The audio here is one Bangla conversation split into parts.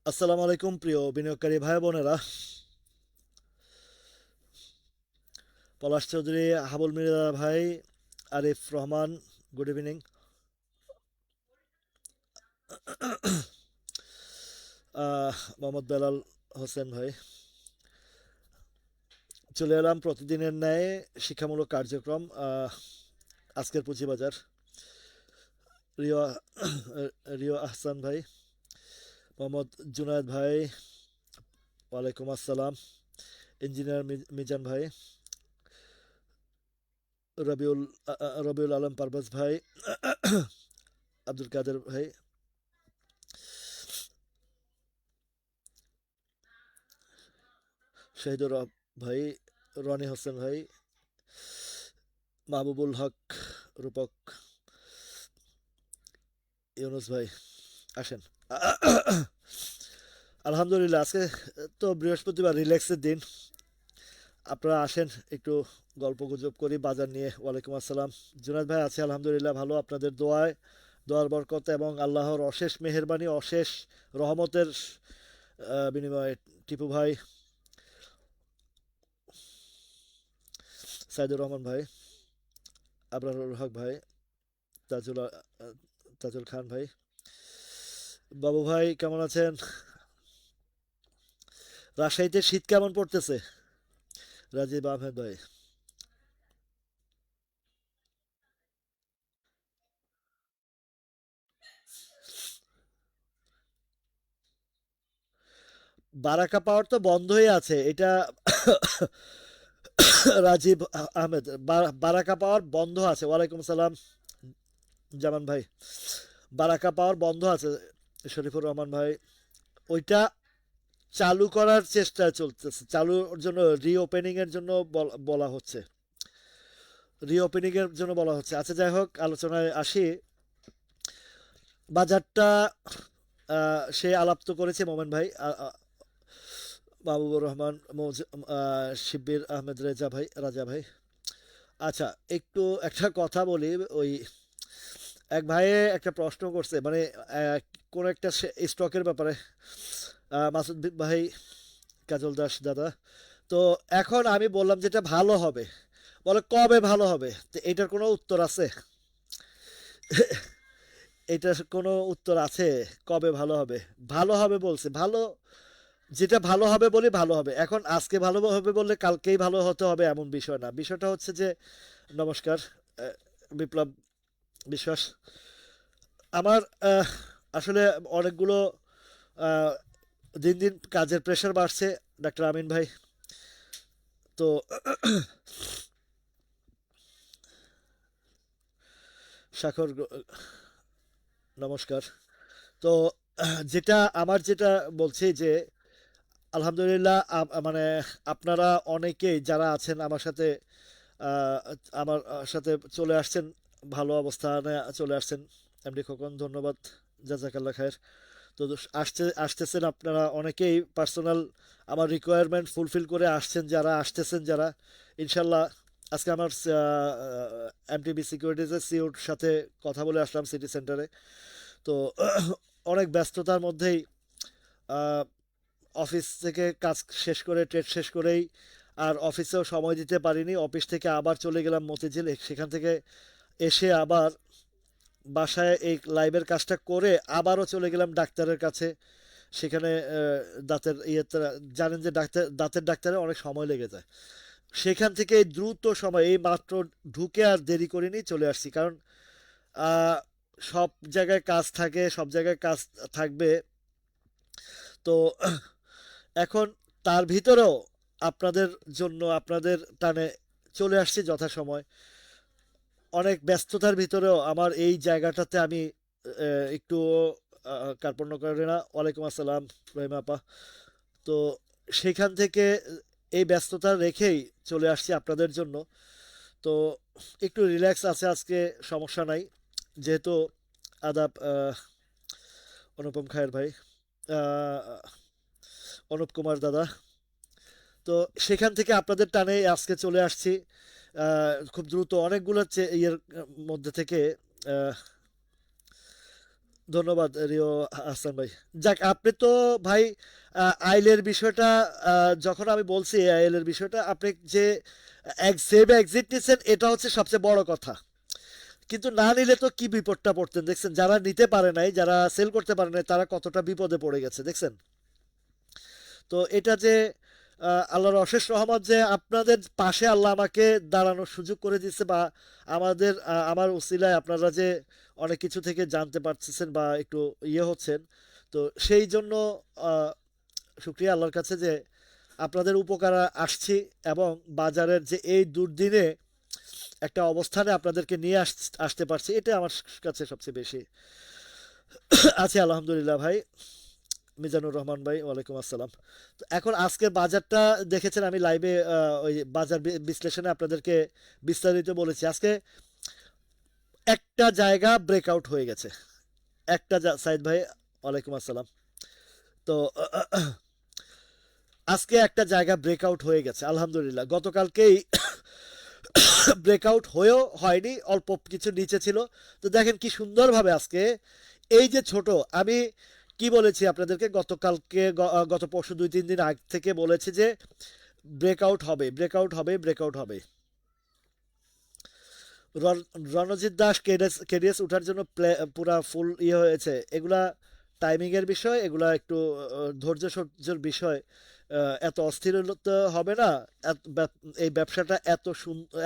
আসসালামু আলাইকুম প্রিয় বিনিয়োগকারী ভাই বোনেরা। পলাশ চৌধুরী, হাবুল মির্জা ভাই, আরিফ রহমান, গুড ইভিনিং। মোহাম্মদ বেলাল হোসেন ভাই, চলে এলাম প্রতিদিনের ন্যায় শিক্ষামূলক কার্যক্রম। আজকের পুঁজিবাজার। রিও রিও আহসান ভাই, মোহাম্মদ জুনায়েদ ভাই, ওয়ালাইকুম আসসালাম। ইঞ্জিনিয়ার মিজান ভাই, রবিউল রবিউল আলম পারভেজ ভাই, আব্দুল কাদের ভাই, শহীদুর ভাই, রনি হোসেন ভাই, মাহবুবুল হক, রূপক, ইউনুস ভাই, আসেন। আলহামদুলিল্লাহ, আজকে তো বৃহস্পতিবার, রিল্যাক্সের দিন। আপনারা আসেন, একটু গল্প গুজব করি বাজার নিয়ে। ওয়ালাইকুম আসসালাম। জুনাদ ভাই আছে আলহামদুলিল্লাহ ভালো, আপনাদের দোয়ায়, দোয়ার বরকত এবং আল্লাহর অশেষ মেহেরবানি, অশেষ রহমতের বিনিময়ে। টিপু ভাই, সাইদুর রহমান ভাই, আবরারুল হক ভাই, তাজুল তাজুল খান ভাই, বাবু ভাই কেমন আছেন? রাজশাহীতে শীত কেমন পড়তেছে? রাজীব আহমেদ ভাই, বারাকা পাওয়ার তো বন্ধই আছে এটা। রাজীব আহমেদ, বারাকা পাওয়ার বন্ধ আছে। ওয়ালাইকুম সালাম জামান ভাই, বারাকা পাওয়ার বন্ধ আছে। শরীফুর রহমান ভাই, ওইটা চালু করার চেষ্টা চলতেছে, চালুর জন্য রিওপেনিং এর জন্য বলা হচ্ছে, রিওপেনিং এর জন্য বলা হচ্ছে। আচ্ছা, যাই হোক, আলোচনায় আসি। বাজারটা সে আলাপ তো করেছে মোমেন ভাই, মাহবুবুর রহমান, শিব্বির আহমেদ রেজা ভাই, রাজা ভাই। আচ্ছা, একটু একটা কথা বলি। ওই এক ভাইয়ে একটা প্রশ্ন করছে, মানে কোন একটা স্টকের ব্যাপারে। মাসুদ ভাই, কাজল দাস দাদা। তো এখন আমি বললাম যেটা ভালো হবে, বলে কবে ভালো হবে, তো এটার কোনো উত্তর আছে? এটার কোনো উত্তর আছে? কবে ভালো হবে? ভালো হবে বলছে, ভালো যেটা ভালো হবে বলি ভালো হবে। এখন আজকে ভালো হবে বললে কালকেই ভালো হতে হবে এমন বিষয় না। বিষয়টা হচ্ছে যে, নমস্কার, বিপ্লব বিশ্বাস। আমার আসলে অনেকগুলো আহ, দিন দিন কাজের প্রেশার বাড়ছে, ডাক্তার আমিন ভাই। তো স্বাক্ষর, নমস্কার। তো যেটা বলছি যে, আলহামদুলিল্লাহ, মানে আপনারা অনেকেই যারা আছেন আমার সাথে, আহ, আমার সাথে চলে আসছেন, ভালো অবস্থানে চলে আসছেন। এমডি খোকন, ধন্যবাদ, জাজাকাল্লাহ খায়ের। তো আসতেছেন আপনারা অনেকেই, পার্সোনাল আমার রিকোয়ারমেন্ট ফুলফিল করে আসছেন, যারা আসতেছেন, যারা ইনশাল্লাহ। আজকে আমার এমটিবি সিকিউরিটিজের সিওর সাথে কথা বলে আসলাম সিটি সেন্টারে। তো অনেক ব্যস্ততার মধ্যেই, আহ, অফিস থেকে কাজ শেষ করে, ট্রেড শেষ করেই আর অফিসেও সময় দিতে পারিনি। অফিস থেকে আবার চলে গেলাম মতিঝিল, সেখান থেকে এসে আবার বাসায় এই লাইভের কাজটা করে আবারও চলে গেলাম ডাক্তারের কাছে। সেখানে দাঁতের ইয়েতে, জানেন যে দাঁতের ডাক্তারে অনেক সময় লেগে যায়। সেখান থেকে এই দ্রুত সময়, এই মাত্র ঢুকে আর দেরি করিনি, চলে আসছি। কারণ আহ, সব জায়গায় কাজ থাকে, সব জায়গায় কাজ থাকবে। তো এখন তার ভিতরেও আপনাদের জন্য, আপনাদের টানে চলে আসছি যথাসময়। অনেক ব্যস্ততার ভিতরেও আমার এই জায়গাটাতে আমি একটু কার্পণ্য করে না। ওয়ালাইকুম আসসালাম রহিমা আপা। তো সেখান থেকে এই ব্যস্ততা রেখেই চলে আসছি আপনাদের জন্য। তো একটু রিল্যাক্স আছে আজকে, সমস্যা নাই। যেহেতু আদাব, অনুপম খায়ের ভাই, আহ, অনুপ কুমার দাদা। তো সেখান থেকে আপনাদের টানে আজকে চলে আসছি। খুব দ্রুত অনেকগুলো ইয়ের মধ্যে থেকে, আহ, ধন্যবাদ রিও হাসান ভাই। যাক, আপনি তো ভাই আইলের বিষয়টা, যখন আমি বলছি আইলের বিষয়টা, আপনি যে সেভ এক্সিট নিচ্ছেন এটা হচ্ছে সবচেয়ে বড় কথা। কিন্তু না নিলে তো কি বিপদটা পড়তেন দেখছেন, যারা নিতে পারে নাই, যারা সেল করতে পারে নাই, তারা কতটা বিপদে পড়ে গেছে দেখছেন। তো এটা যে আল্লাহর অশেষ রহমত যে আপনাদের পাশে আল্লাহ আমাকে দাঁড়ানোর সুযোগ করে দিচ্ছে, বা আমার উসিলায় আপনারা যে অনেক কিছু থেকে জানতে পারতেছেন বা একটু ইয়ে হচ্ছেন, তো সেই জন্য আহ, শুক্রিয়া আল্লাহর কাছে যে আপনাদের উপকারে আসছি, এবং বাজারের যে এই দুর্দিনে একটা অবস্থানে আপনাদেরকে নিয়ে আসতে পারছি, এটা আমার কাছে সবচেয়ে বেশি আছে। আলহামদুলিল্লাহ ভাই। মিজানুর রহমান ভাই, ওয়ালাইকুম আসসালাম। তো এখন আজকের বাজারটা দেখেছেন, আমি লাইভে ওই বাজার বিশ্লেষণে আপনাদেরকে বিস্তারিত বলেছি। আজকে একটা জায়গা ব্রেকআউট হয়ে গেছে, সাইদ ভাই, ওয়ালাইকুম আসসালাম। তো আজকে একটা জায়গা ব্রেকআউট হয়ে গেছে আলহামদুলিল্লাহ। গতকালকেই ব্রেকআউট হয়েও হয়নি, অল্প কিছু নিচে ছিল। তো দেখেন কি সুন্দরভাবে আজকে এই যে ছোট, আমি কি বলেছি আপনাদেরকে গতকালকে, গত পরশু 2-3 দিন আগ থেকে বলেছি যে ব্রেকআউট হবে, ব্রেকআউট হবে, ব্রেকআউট হবে। রণজিৎ দাস কেডিএস উঠার জন্য পুরা ফুল ইয়ে হয়েছে। এগুলা টাইমিং এর বিষয়, এগুলা একটু ধৈর্য সহ্যের বিষয়। এত অস্থিরতা হবে না। এই ব্যবসাটা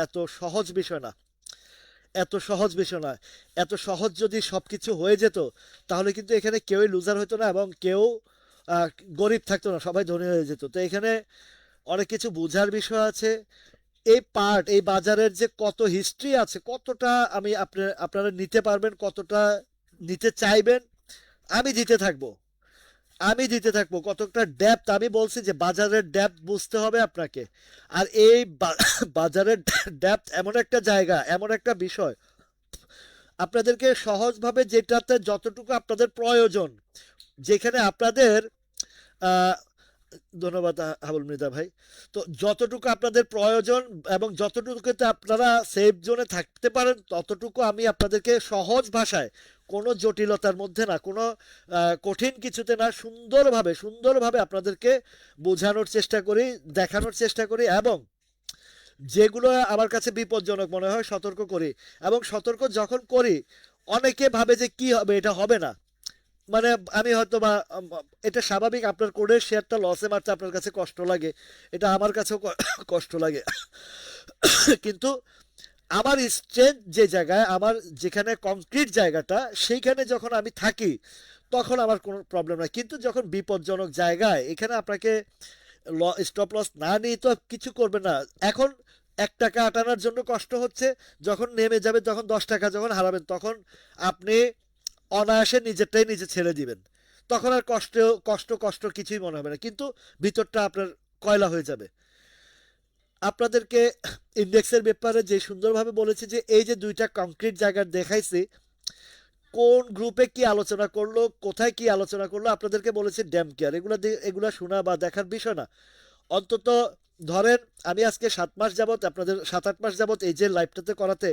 এত সহজ বিষয় না, এত সহজ বিষয় না। এত সহজ যদি সবকিছু হয়ে যেত, তাহলে কিন্তু এখানে কেউই লুজার হতো না, এবং কেউ আহ, গরিব থাকতো না, সবাই ধনী হয়ে যেত। তো এখানে অনেক কিছু বোঝার বিষয় আছে। এই বাজারের যে কত হিস্ট্রি আছে, কতটা আমি আপনারা নিতে পারবেন, কতটা নিতে চাইবেন, আমি দিতে থাকবো, আমি দিতে থাকবো। কতটা ডেপথ, আমি বলছি যে বাজারের ডেপথ বুঝতে হবে আপনাকে। আর এই বাজারের ডেপথ এমন একটা জায়গা, এমন একটা বিষয়, আপনাদেরকে সহজভাবে যেটাতে যতটুকু আপনাদের প্রয়োজন, যেখানে আপনাদের আহ, ধন্যবাদ হাবুল মৃদা ভাই। তো যতটুকু আপনাদের প্রয়োজন এবং যতটুকুতে আপনারা সেফ জোনে থাকতে পারেন, ততটুকু আমি আপনাদেরকে সহজ ভাষায়, কোনো জটিলতার মধ্যে না, কোনো কঠিন কিছুতে না, সুন্দরভাবে সুন্দরভাবে আপনাদেরকে বোঝানোর চেষ্টা করি, দেখানোর চেষ্টা করি, এবং যেগুলো আমার কাছে বিপজ্জনক মনে হয় সতর্ক করি। এবং সতর্ক যখন করি, অনেকে ভাবে যে কি হবে, এটা হবে না। মানে আমি হয়তো বা এটা স্বাভাবিক, আপনার কোডের শেয়ারটা লসে মারতে আপনার কাছে কষ্ট লাগে, এটা আমার কাছেও কষ্ট লাগে। কিন্তু আমার স্ট্রেংথ যে জায়গায়, আমার যেখানে কংক্রিট জায়গাটা, সেইখানে যখন আমি থাকি, তখন আমার কোনো প্রবলেম নাই। কিন্তু যখন বিপজ্জনক জায়গায়, এখানে আপনাকে স্টপ লস না নিয়ে তো কিছু করবে না। এখন 1 টাকা আটানোর জন্য কষ্ট হচ্ছে, যখন নেমে যাবে, তখন 10 টাকা যখন হারাবেন, তখন আপনি অনায়াসে নিজেরটাই নিজে ছেড়ে দিবেন। তখন আর কষ্ট কষ্ট কষ্ট কিছুই মনে হবে না, কিন্তু ভিতরটা আপনার কয়লা হয়ে যাবে। আপনাদেরকে ইন্ডেক্সের ব্যাপারে যে সুন্দরভাবে বলেছি, যে এই যে 2টা কংক্রিট জায়গা দেখাইছি, কোন গ্রুপে কি আলোচনা করলো, কোথায় কি আলোচনা করলো, আপনাদেরকে বলেছি ড্যাম কেয়ার। এগুলা শোনা বা দেখার বিষয় না। অন্তত ধরেন, আমি আজকে 7 মাস যাবত, আপনাদের 7-8 মাস যাবত এই যে লাইভটাতে করাতে,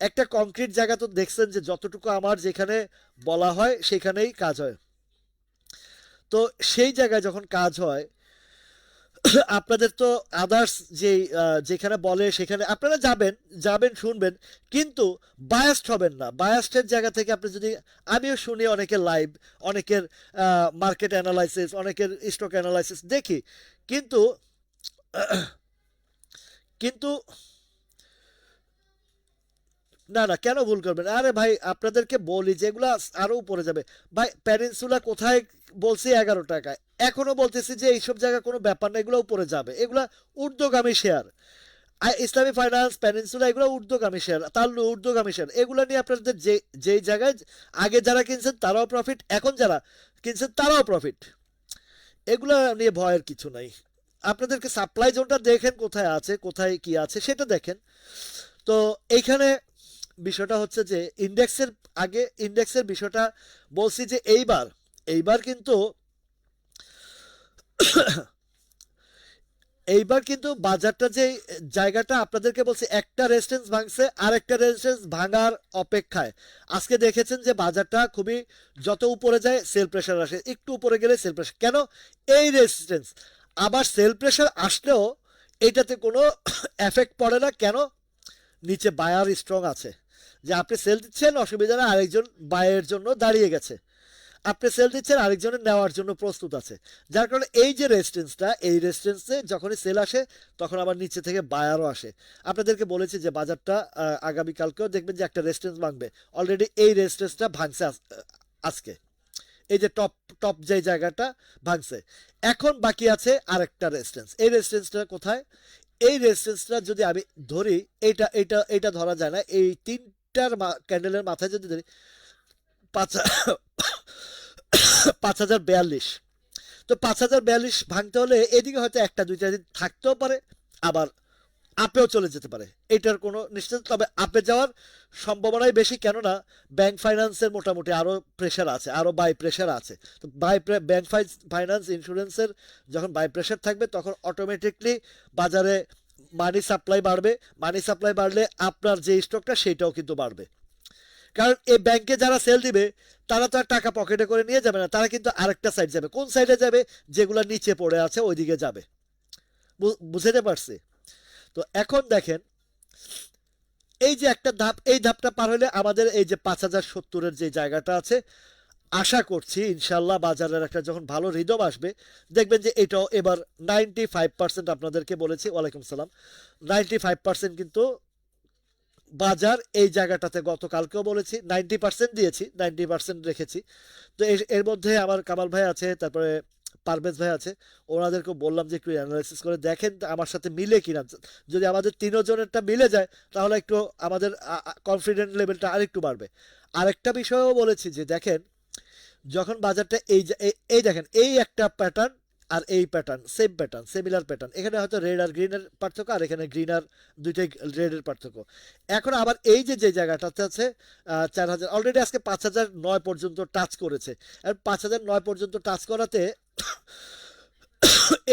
একটা কংক্রিট জায়গা তো দেখছেন যে যতটুকু আমার যেখানে বলা হয় সেখানেই কাজ হয়। তো সেই জায়গায় যখন কাজ হয়, আপনাদের তো আদার্স যে যেখানে বলে সেখানে আপনারা যাবেন, যাবেন শুনবেন, কিন্তু বায়াসড হবেন না। বায়াসডের জায়গা থেকে আপনি যদি, আমিও শুনি অনেকের লাইভ, অনেকের মার্কেট অ্যানালাইসিস, অনেকের স্টক অ্যানালাইসিস দেখি, কিন্তু কিন্তু না না, কেন ভুল করবেন? আরে ভাই, আপনাদেরকে বলি যেগুলো আরো উপরে যাবে। ভাই, প্যানিনসুলা কোথায় বলছি 11 টাকায়, এখনো বলতেছি যে এইসব জায়গা কোনো ব্যাপার না, এগুলো উপরে যাবে, এগুলা ঊর্ধ্বগামী শেয়ার। ইসলামী ফাইন্যান্স, প্যানিনসুলা, এগুলো ঊর্ধ্বগামী শেয়ার, তাল্লু ঊর্ধ্বগামী শেয়ার। এগুলো নিয়ে আপনাদের যেই জায়গায় আগে যারা কিনছেন তারাও প্রফিট, এখন যারা কিনছেন তারাও প্রফিট। এগুলো নিয়ে ভয়ের কিছু নাই। আপনাদেরকে সাপ্লাই জোনটা দেখেন, কোথায় আছে, কোথায় কি আছে সেটা দেখেন। তো এইখানে বিষয়টা হচ্ছে যে ইন্ডেক্সের বিষয়টা বলছি যে এইবার কিন্তু এইবার কিন্তু বাজারটা যে জায়গাটা আপনাদেরকে বলছি, একটা রেজিস্ট্যান্স ভাঙছে আর একটা রেজিস্ট্যান্স ভাঙার অপেক্ষায়। আজকে দেখেছেন যে বাজারটা খুবই, যত উপরে যায় সেল প্রেশার আসে, একটু উপরে গেলে সেল প্রেশার কেন, এই রেজিস্ট্যান্স। আবার সেল প্রেশার আসলেও এটাতে কোনো এফেক্ট পড়ে না কেন, নিচে বায়ার স্ট্রং আছে, যে আপনি সেল দিচ্ছেন অসুবিধা না, আরেকজন বায়ের জন্য দাঁড়িয়ে গেছে, আপনি সেল দিচ্ছেন আরেকজনের নেওয়ার জন্য প্রস্তুত আছে। যার কারণে এই যে রেজিস্ট্যান্সটা, এই রেজিস্ট্যান্সে যখনই সেল আসে তখন আবার নিচে থেকে বায়ারও আসে। আপনাদেরকে বলেছি যে বাজারটা আগামীকালকেও দেখবেন যে একটা রেজিস্ট্যান্স ভাঙবে। অলরেডি এই রেজিস্ট্যান্সটা ভাঙছে আজকে, এই যে টপ টপ যে জায়গাটা ভাঙছে। এখন বাকি আছে আরেকটা রেজিস্ট্যান্স। এই রেজিস্ট্যান্সটা কোথায়, এই রেজিস্ট্যান্সটা যদি আমি ধরি, এইটা ধরা যায় না, এই তিনটার ক্যান্ডেলের মাথায় যদি ধরি, পাঁচ 5042। তো 5042 ভাঙতে হলে এদিকে হয়তো একটা দুইটা দিন থাকতেও পারে, আবার আপেও চলে যেতে পারে, এটার কোনো নিশ্চিত। তবে আপে যাওয়ার সম্ভাবনাই বেশি, কেননা ব্যাংক ফাইন্যান্সের মোটামুটি আরও প্রেশার আছে, আরও বাই প্রেশার আছে। তো ব্যাংক ফাইন্যান্স ইন্স্যুরেন্সের যখন বাই প্রেশার থাকবে তখন অটোমেটিকলি বাজারে মানি সাপ্লাই বাড়বে। মানি সাপ্লাই বাড়লে আপনার যে স্টকটা সেটাও কিন্তু বাড়বে। কারণ এই ব্যাংকে যারা সেল দিবে তারা তো আর টাকা পকেটে করে নিয়ে যাবে না, তারা কিন্তু আরেকটা সাইড যাবে। কোন সাইডে যাবে, যেগুলো নিচে পড়ে আছে ওইদিকে যাবে। বুঝতে পারছি? তো এখন দেখেন, এই যে একটা ধাপ, এই ধাপটা পার হলে আমাদের এই যে 5070-এর যে জায়গাটা আছে, আশা করছি ইনশাল্লাহ বাজারের একটা যখন ভালো রিদম আসবে, দেখবেন যে এটাও এবার 95%, আপনাদেরকে বলেছি, ওয়ালাইকুম সালাম, 95% কিন্তু বাজার এই জায়গাটাতে, গতকালকেও বলেছি 90% দিয়েছি, 90% রেখেছি। তো এর মধ্যে আমার কামাল ভাই আছে, তারপরে পারভেজ ভাই আছে, ওনাদেরকে বললাম যে একটু অ্যানালাইসিস করে দেখেন আমার সাথে মিলে কিনা। যদি আমাদের তিনজনেরটা মিলে যায় তাহলে একটু আমাদের কনফিডেন্ট লেভেলটা আরেকটু বাড়বে। আরেকটা বিষয়ও বলেছি যে দেখেন, যখন বাজারটা এই দেখেন, এই একটা প্যাটার্ন আর এই pattern same pattern, similar pattern, এখানে হয়তো রেড আর গ্রিনের পার্থক্য, আর এখানে গ্রিন আর দুইটাই রেডের পার্থক্য। এখন আবার এই যে যে জায়গাটাতে আছে 4000, অলরেডি আজকে 5009 পর্যন্ত টাচ করেছে। আর 5009 পর্যন্ত টাচ করাতে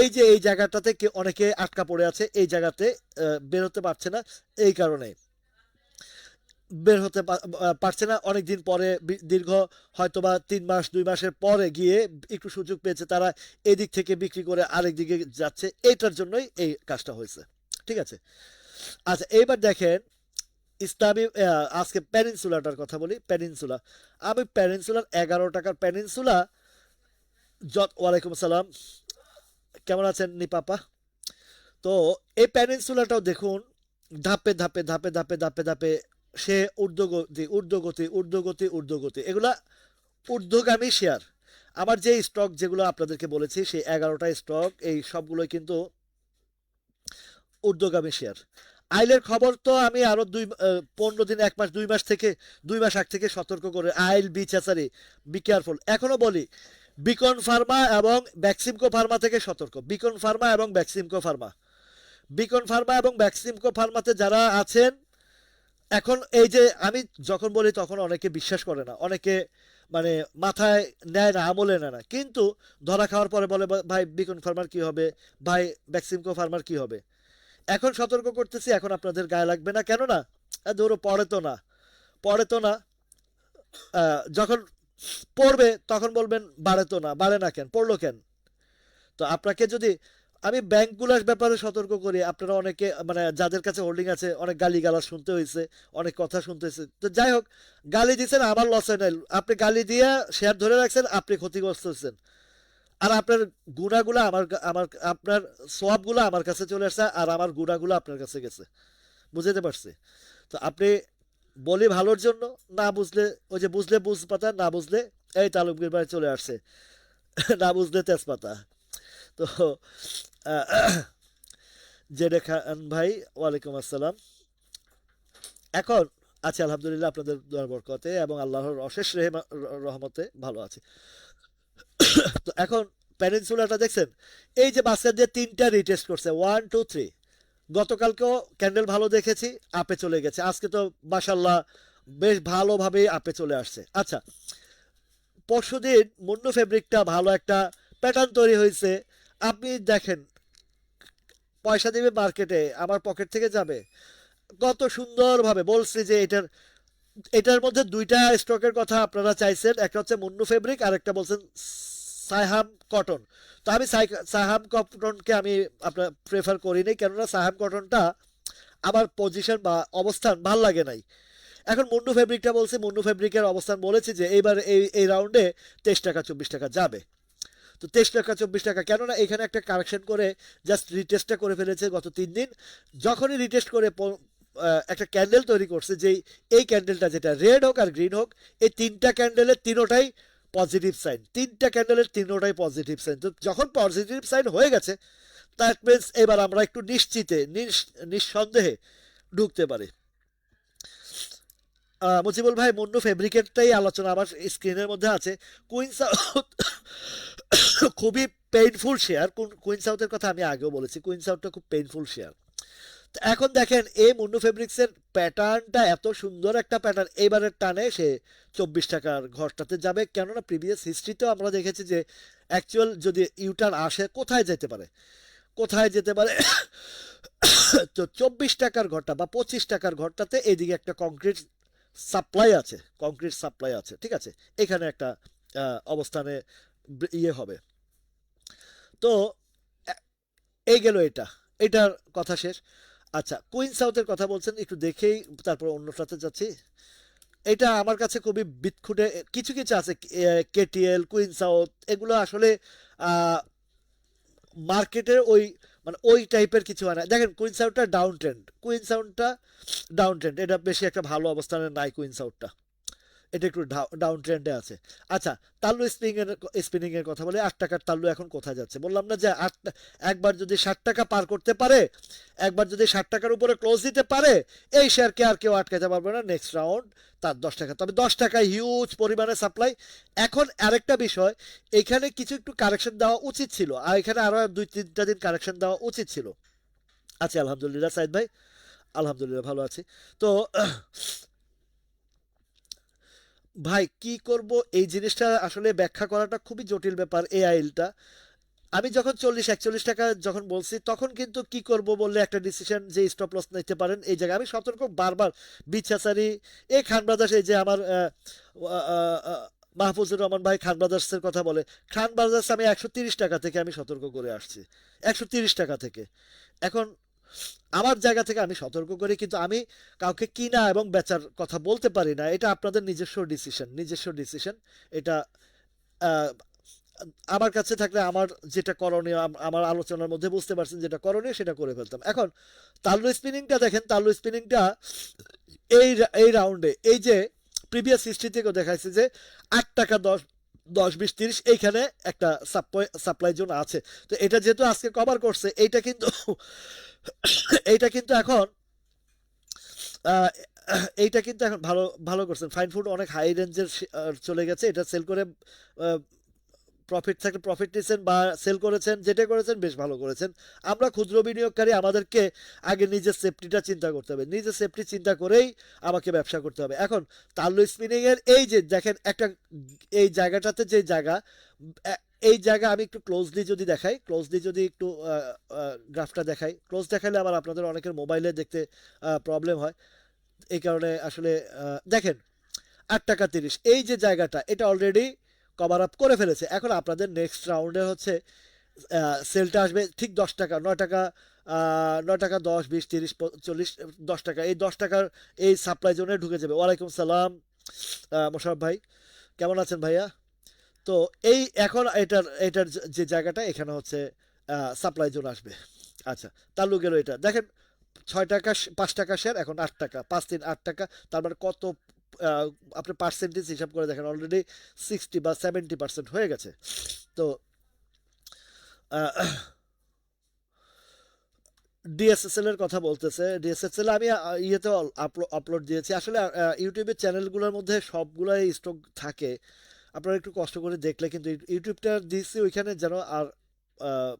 এই যে এই জায়গাটাতে অনেকে আটকা পড়ে আছে, এই জায়গাতে বেরোতে পারছে না। এই কারণে বের হতে পারছে না, অনেকদিন পরে, দীর্ঘ হয়তোবা 3 মাস 2 মাসের পরে গিয়ে একটু সুযোগ পেয়েছে, তারা এদিক থেকে বিক্রি করে আরেক দিকে যাচ্ছে, এইটার জন্যই এই কাজটা হয়েছে। ঠিক আছে। আচ্ছা, এইবার দেখেন ইসলামী, আজকে প্যানিনসুলাটার কথা বলি। প্যানিনসুলা, আমি প্যানিনসুলার 11 টাকার প্যানিনসুলা, ওয়ালাইকুম আসসালাম, কেমন আছেন নিপাপা? তো এই প্যানিনসুলাটাও দেখুন, ধাপে ধাপে ধাপে ধাপে ধাপে ধাপে সে ঊর্ধ্বগতি ঊর্ধ্বগতি ঊর্ধ্বগতি ঊর্ধ্বগতি, এগুলা ঊর্ধ্বগামী শেয়ার। আমার যে স্টক যেগুলো আপনাদেরকে বলেছি, সেই 11টা স্টক, এই সবগুলোই কিন্তু ঊর্ধ্বগামী শেয়ার। আইলের খবর তো আমি আরো 15 দিন, 1 মাস, 2 মাস থেকে, 2 মাস আগ থেকে সতর্ক করে, আইল বি চাচারি, বি কেয়ারফুল, এখনো বলি বিকন ফার্মা এবং ব্যাক্সিমকো ফার্মা থেকে সতর্ক। বিকন ফার্মা এবং ব্যাক্সিমকো ফার্মা, বিকন ফার্মা এবং ব্যাক্সিমকো ফার্মাতে যারা আছেন, এখন এই যে আমি যখন বলি তখন অনেকে বিশ্বাস করে না, অনেকে মানে মাথায় নেয় না, আমলে নেয় না, কিন্তু ধরা খাওয়ার পরে বলে ভাই বিকন ফার্মার কি হবে, ভাই ব্যাক্সিমকো ফার্মার কি হবে। এখন সতর্ক করতেছি, এখন আপনাদের গায়ে লাগবে না, কেননা ধরো পড়ে তো না, পড়ে তো না, যখন পড়বে তখন বলবেন বাড়ে তো না, বাড়ে না কেন, পড়লো কেন। তো আপনাকে যদি আমি ব্যাংকগুলোর ব্যাপারে সতর্ক করি, আপনারা অনেকে মানে যাদের কাছে হোল্ডিং আছে অনেক গালি গালাজ শুনতে হয়েছে, অনেক কথা শুনতে হয়েছে। তো যাই হোক, গালি দিচ্ছেন, আমার লস হয় নাই, আপনি গালি দিয়ে শেয়ার ধরে রাখছেন, আপনি ক্ষতিগ্রস্ত হচ্ছেন। আর আপনার গুণাগুলো আমার আমার আপনার সোয়াবগুলো আমার কাছে চলে আসছে, আর আমার গুণাগুলো আপনার কাছে গেছে। বুঝতে পারছি? তো আপনি বলি ভালোর জন্য, না বুঝলে ওই যে বুঝলে বুঝপাতা, না বুঝলে এই তালুকবির বাড়ি চলে আসছে, না বুঝলে তেজপাতা। তো জেডে খান ভাই, ওয়ালাইকুম আসসালাম। এখন আছে আলহামদুলিল্লাহ আপনাদের দোয়ার বরকতে এবং আল্লাহর অশেষ রহমতে ভালো আছে। তো এখন প্যানিনসুলাটা দেখছেন, এই যে বাস্কেট দিয়ে 3টা রিটেস্ট করছে, 1 2 3। গতকালকেও ক্যান্ডেল ভালো দেখেছি, আপে চলে গেছে, আজকে তো মাশাল্লাহ বেশ ভালোভাবে আপে চলে আসছে। আচ্ছা, পরশুদিন মুন্নু ফেব্রিকটা ভালো একটা প্যাটার্ন তৈরি হয়েছে। আপনি দেখেন পয়সা দিবে মার্কেটে, আমার পকেট থেকে যাবে। কত সুন্দরভাবে বলছি যে এটার মধ্যে দুইটা স্টকের কথা আপনারা চাইছেন, একটা হচ্ছে মুন্নু ফেব্রিক আর একটা বলছেন সাহাম কটন। তো আমি সাহাম কটনকে আমি আপনার প্রেফার করি নাই, কেননা সাহাম কটনটা আমার পজিশন বা অবস্থান ভাল লাগে নাই। এখন মুন্ডু ফেব্রিকটা বলছি, মুন্ডু ফেব্রিকের অবস্থান বলেছি যে এইবার এই রাউন্ডে 23 টাকা 24 টাকা যাবে। তো 23 টাকা 24 টাকা, কেননা এখানে একটা কারেকশন করে জাস্ট রিটেস্টটা করে ফেলেছে গত 3 দিন। যখনই রিটেস্ট করে একটা ক্যান্ডেল তৈরি করছে, যেই এই ক্যান্ডেলটা যেটা রেড হোক আর গ্রিন হোক, এই তিনটা ক্যান্ডেলের তিনোটাই পজিটিভ সাইন, তিনটা ক্যান্ডেলের তিনোটাই পজিটিভ সাইন। তো যখন পজিটিভ সাইন হয়ে গেছে, দ্যাট মিনস এবার আমরা একটু নিশ্চিতে নিঃসন্দেহে ঢুকতে পারি। মুজিবুল ভাই, মুন্নু ফেব্রিকেটটাই আলোচনা আমার স্ক্রিনের মধ্যে আছে। কুইন সাউথ খুবই পেইনফুল শেয়ার। কুইন সাউথের কথা আমি আগেও বলেছি, কুইন সাউথটা খুব পেইনফুল শেয়ার। এখন দেখেন এই মুন্নু ফেব্রিক্সের প্যাটার্নটা এত সুন্দর একটা প্যাটার্ন, এবারের টানে সে 24 টাকার ঘরটাতে যাবে, কেননা প্রিভিয়াস হিস্ট্রিতেও আমরা দেখেছি যে অ্যাকচুয়াল যদি ইউটার্ন আসে কোথায় যেতে পারে, কোথায় যেতে পারে। তো 24 টাকার ঘরটা বা 25 টাকার ঘরটাতে এইদিকে একটা কংক্রিট সাপ্লাই আছে, কংক্রিট সাপ্লাই আছে, ঠিক আছে। এখানে একটা অবস্থানে ইয়ে হবে। তো এই গেল এটার কথা শেষ। আচ্ছা, কুইন সাউথের কথা বলছেন, একটু দেখেই তারপর অন্যটাতে যাচ্ছি। এটা আমার কাছে খুবই বিদঘুটে কিছু কিছু আছে। কেটিএল, কুইন সাউথ, এগুলো আসলে মার্কেটের ওই মানে ওই টাইপের কিছু হয় না। দেখেন কুইন সাউথটা ডাউন ট্রেন্ড, কুইন সাউথটা ডাউন ট্রেন্ড, এটা বেশি একটা ভালো অবস্থানে নাই কুইন সাউথটা, এটা একটু ডাউন ট্রেন্ডে আছে। আচ্ছা, তাল্লু স্পিনিং এর কথা বলে, 8 টাকার তাল্লু এখন কোথায় যাচ্ছে বললাম না যে একবার যদি 60 টাকা পার করতে পারে, একবার যদি 60 টাকার উপরে ক্লোজ দিতে পারে, এই শেয়ারকে আর কেউ আটকাতে পারবে না। নেক্সট রাউন্ড তার 10 টাকা, তবে 10 টাকায় হিউজ পরিমাণে সাপ্লাই। এখন আরেকটা বিষয়, এখানে কিছু একটু কারেকশন দেওয়া উচিত ছিল, আর এখানে আরো 2-3টা দিন কারেকশন দেওয়া উচিত ছিল। আচ্ছা, আলহামদুলিল্লাহ সাইদ ভাই, আলহামদুলিল্লাহ ভালো আছি। তো ভাই কি করব, এই জিনিসটা আসলে ব্যাখ্যা করাটা খুবই জটিল ব্যাপার। এই আইলটা আমি যখন 40-41 টাকা যখন বলছি, তখন কিন্তু কি করব বললে একটা ডিসিশন যে স্টপ লস নিতে পারেন এই জায়গায় আমি সতর্ক বারবার। বিচ্ছাচারি, এই খান ব্রাদার্স, এই যে আমার মাহফুজুর রহমান ভাই খান ব্রাদার্সের কথা বলে, খান ব্রাদার্স আমি 130 টাকা থেকে আমি সতর্ক করে আসছি, 130 টাকা থেকে। এখন আমার জায়গা থেকে আমি সতর্ক করি, কিন্তু আমি কাউকে কিনা এবং বেচার কথা বলতে পারি না। এটা আপনাদের নিজস্ব ডিসিশন, নিজস্ব ডিসিশন। এটা আহ, আমার কাছে থাকলে আমার যেটা করণীয়, আমার আলোচনার মধ্যে বুঝতে পারছেন যেটা করণীয় সেটা করে ফেলতাম। এখন তাল্লু স্পিনিংটা দেখেন, তাল্লু স্পিনিংটা এই এই রাউন্ডে, এই যে প্রিভিয়াস হিস্ট্রি থেকেও দেখাইছে যে 8 টাকা 10 10 20 30 এইখানে একটা সাপ্লাই জোন আছে। তো এটা যেহেতু আজকে কভার করছে, এইটা কিন্তু এইটা কিন্তু এখন আহ, এইটা কিন্তু এখন ভালো ভালো করছেন। ফাইন ফুড অনেক হাই রেঞ্জের চলে গেছে, এটা সেল করে প্রফিট থাকলে প্রফিট নিয়েছেন বা সেল করেছেন, যেটা করেছেন বেশ ভালো করেছেন। আমরা ক্ষুদ্র বিনিয়োগকারী, আমাদেরকে আগে নিজের সেফটিটা চিন্তা করতে হবে, নিজের সেফটি চিন্তা করেই আমাকে ব্যবসা করতে হবে। এখন তাল্লু স্পিনিং এর এই যে দেখেন একটা, এই জায়গাটাতে যে জায়গা, এই জায়গা আমি একটু ক্লোজলি যদি দেখাই, ক্লোজলি যদি একটু গ্রাফটা দেখাই, ক্লোজ দেখালে আবার আপনাদের অনেকের মোবাইলে দেখতে প্রবলেম হয়, এই কারণে আসলে দেখেন 8 টাকা 30, এই যে জায়গাটা, এটা অলরেডি কভার আপ করে ফেলেছে। এখন আপনাদের নেক্সট রাউন্ডে হচ্ছে সেলটা আসবে ঠিক 10 টাকা, 9 টাকা, 9 টাকা 10 20 30 40, 10 টাকা, এই 10 টাকার এই সাপ্লাই জোনে ঢুকে যাবে। ওয়ালাইকুম সালাম মোশারফ ভাই, কেমন আছেন ভাইয়া? তো এই এখন এটার এটার যে জায়গাটা, এখানে হচ্ছে সাপ্লাই জোন আসবে। আচ্ছা, তাল্লু গেল, এটা দেখেন 6 টাকা 5 টাকা শেয়ার, এখন 8 টাকা, 5 3 8 টাকা, তার মানে কত আহ, আপনি পার্সেন্টেজ হিসাব করে দেখেন, অলরেডি 60 বা 70% হয়ে গেছে। তো ডিএসএসএল এর কথা বলতেছে, ডিএসএসএল আমি ইয়েতে আপলোড দিয়েছি। আসলে ইউটিউবের চ্যানেলগুলোর মধ্যে সবগুলাই স্টক থাকে, আপনারা একটু কষ্ট করে দেখলে কিন্তু ইউটিউবটা দিচ্ছি ওইখানে যেন আর আহ,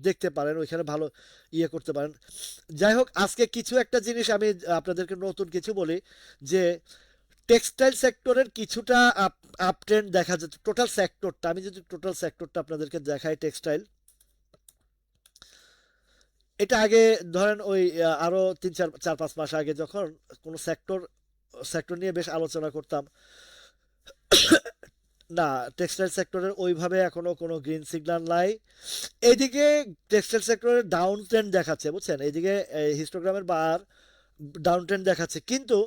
দেখতে পারেন, ওইখানে ভালো ইয়ে করতে পারেন। যাই হোক, আজকে কিছু একটা জিনিস আমি আপনাদেরকে নতুন কিছু বলি, যে টেক্সটাইল সেক্টরের কিছুটা আপ ট্রেন্ড দেখা যাচ্ছে। টোটাল সেক্টরটা, আমি যদি টোটাল সেক্টরটা আপনাদেরকে দেখাই, টেক্সটাইল, এটা আগে ধরেন ওই আরো 3 4 5 মাস আগে যখন কোনো সেক্টর সেক্টর নিয়ে বেশ আলোচনা করতাম, না টেক্সটাইল সেক্টরের ওইভাবে এখনো কোনো গ্রিন সিগন্যাল নাই। এইদিকে টেক্সটাইল সেক্টরের ডাউন ট্রেন্ড দেখাচ্ছে, বুঝছেন, এইদিকে হিস্টোগ্রামের বার ডাউন ট্রেন্ড দেখাচ্ছে, কিন্তু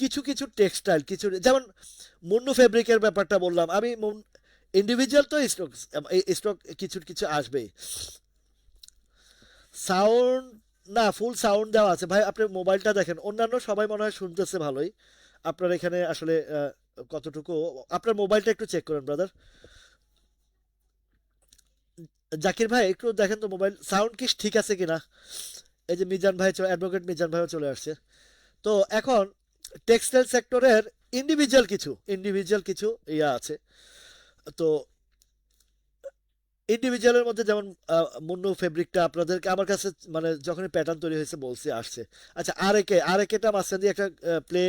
কিছু কিছু টেক্সটাইল, কিছু যেমন মুন্নু ফেব্রিকের ব্যাপারটা বললাম আমি, ইন্ডিভিজুয়াল তো স্টক, স্টক কিছু কিছু আসবেই। সাউন্ড, না ফুল সাউন্ড দেওয়া আছে ভাই, আপনি মোবাইলটা দেখেন, অন্যান্য সবাই মনে হয় শুনতেছে ভালোই, আপনার এখানে আসলে কতটুকু, আপনার মোবাইলটা একটু চেক করেন ব্রাদার। জাকির ভাই একটু দেখেন তো মোবাইল সাউন্ড কি ঠিক আছে কিনা। এই যে মিজান ভাই, অ্যাডভোকেট মিজান ভাইও চলে আসছে। তো এখন টেক্সটাইল সেক্টরের ইন্ডিভিজুয়াল কিছু ইয়া আছে। তো ইন্ডিভিজুয়ালের মধ্যে যেমন মুন্নু ফেব্রিকটা আপনাদেরকে আমার কাছে মানে যখনই প্যাটার্ন তৈরি হয়েছে বলছি আসছে। আচ্ছা, আরেকেটা মাঝখান দিয়ে একটা প্লে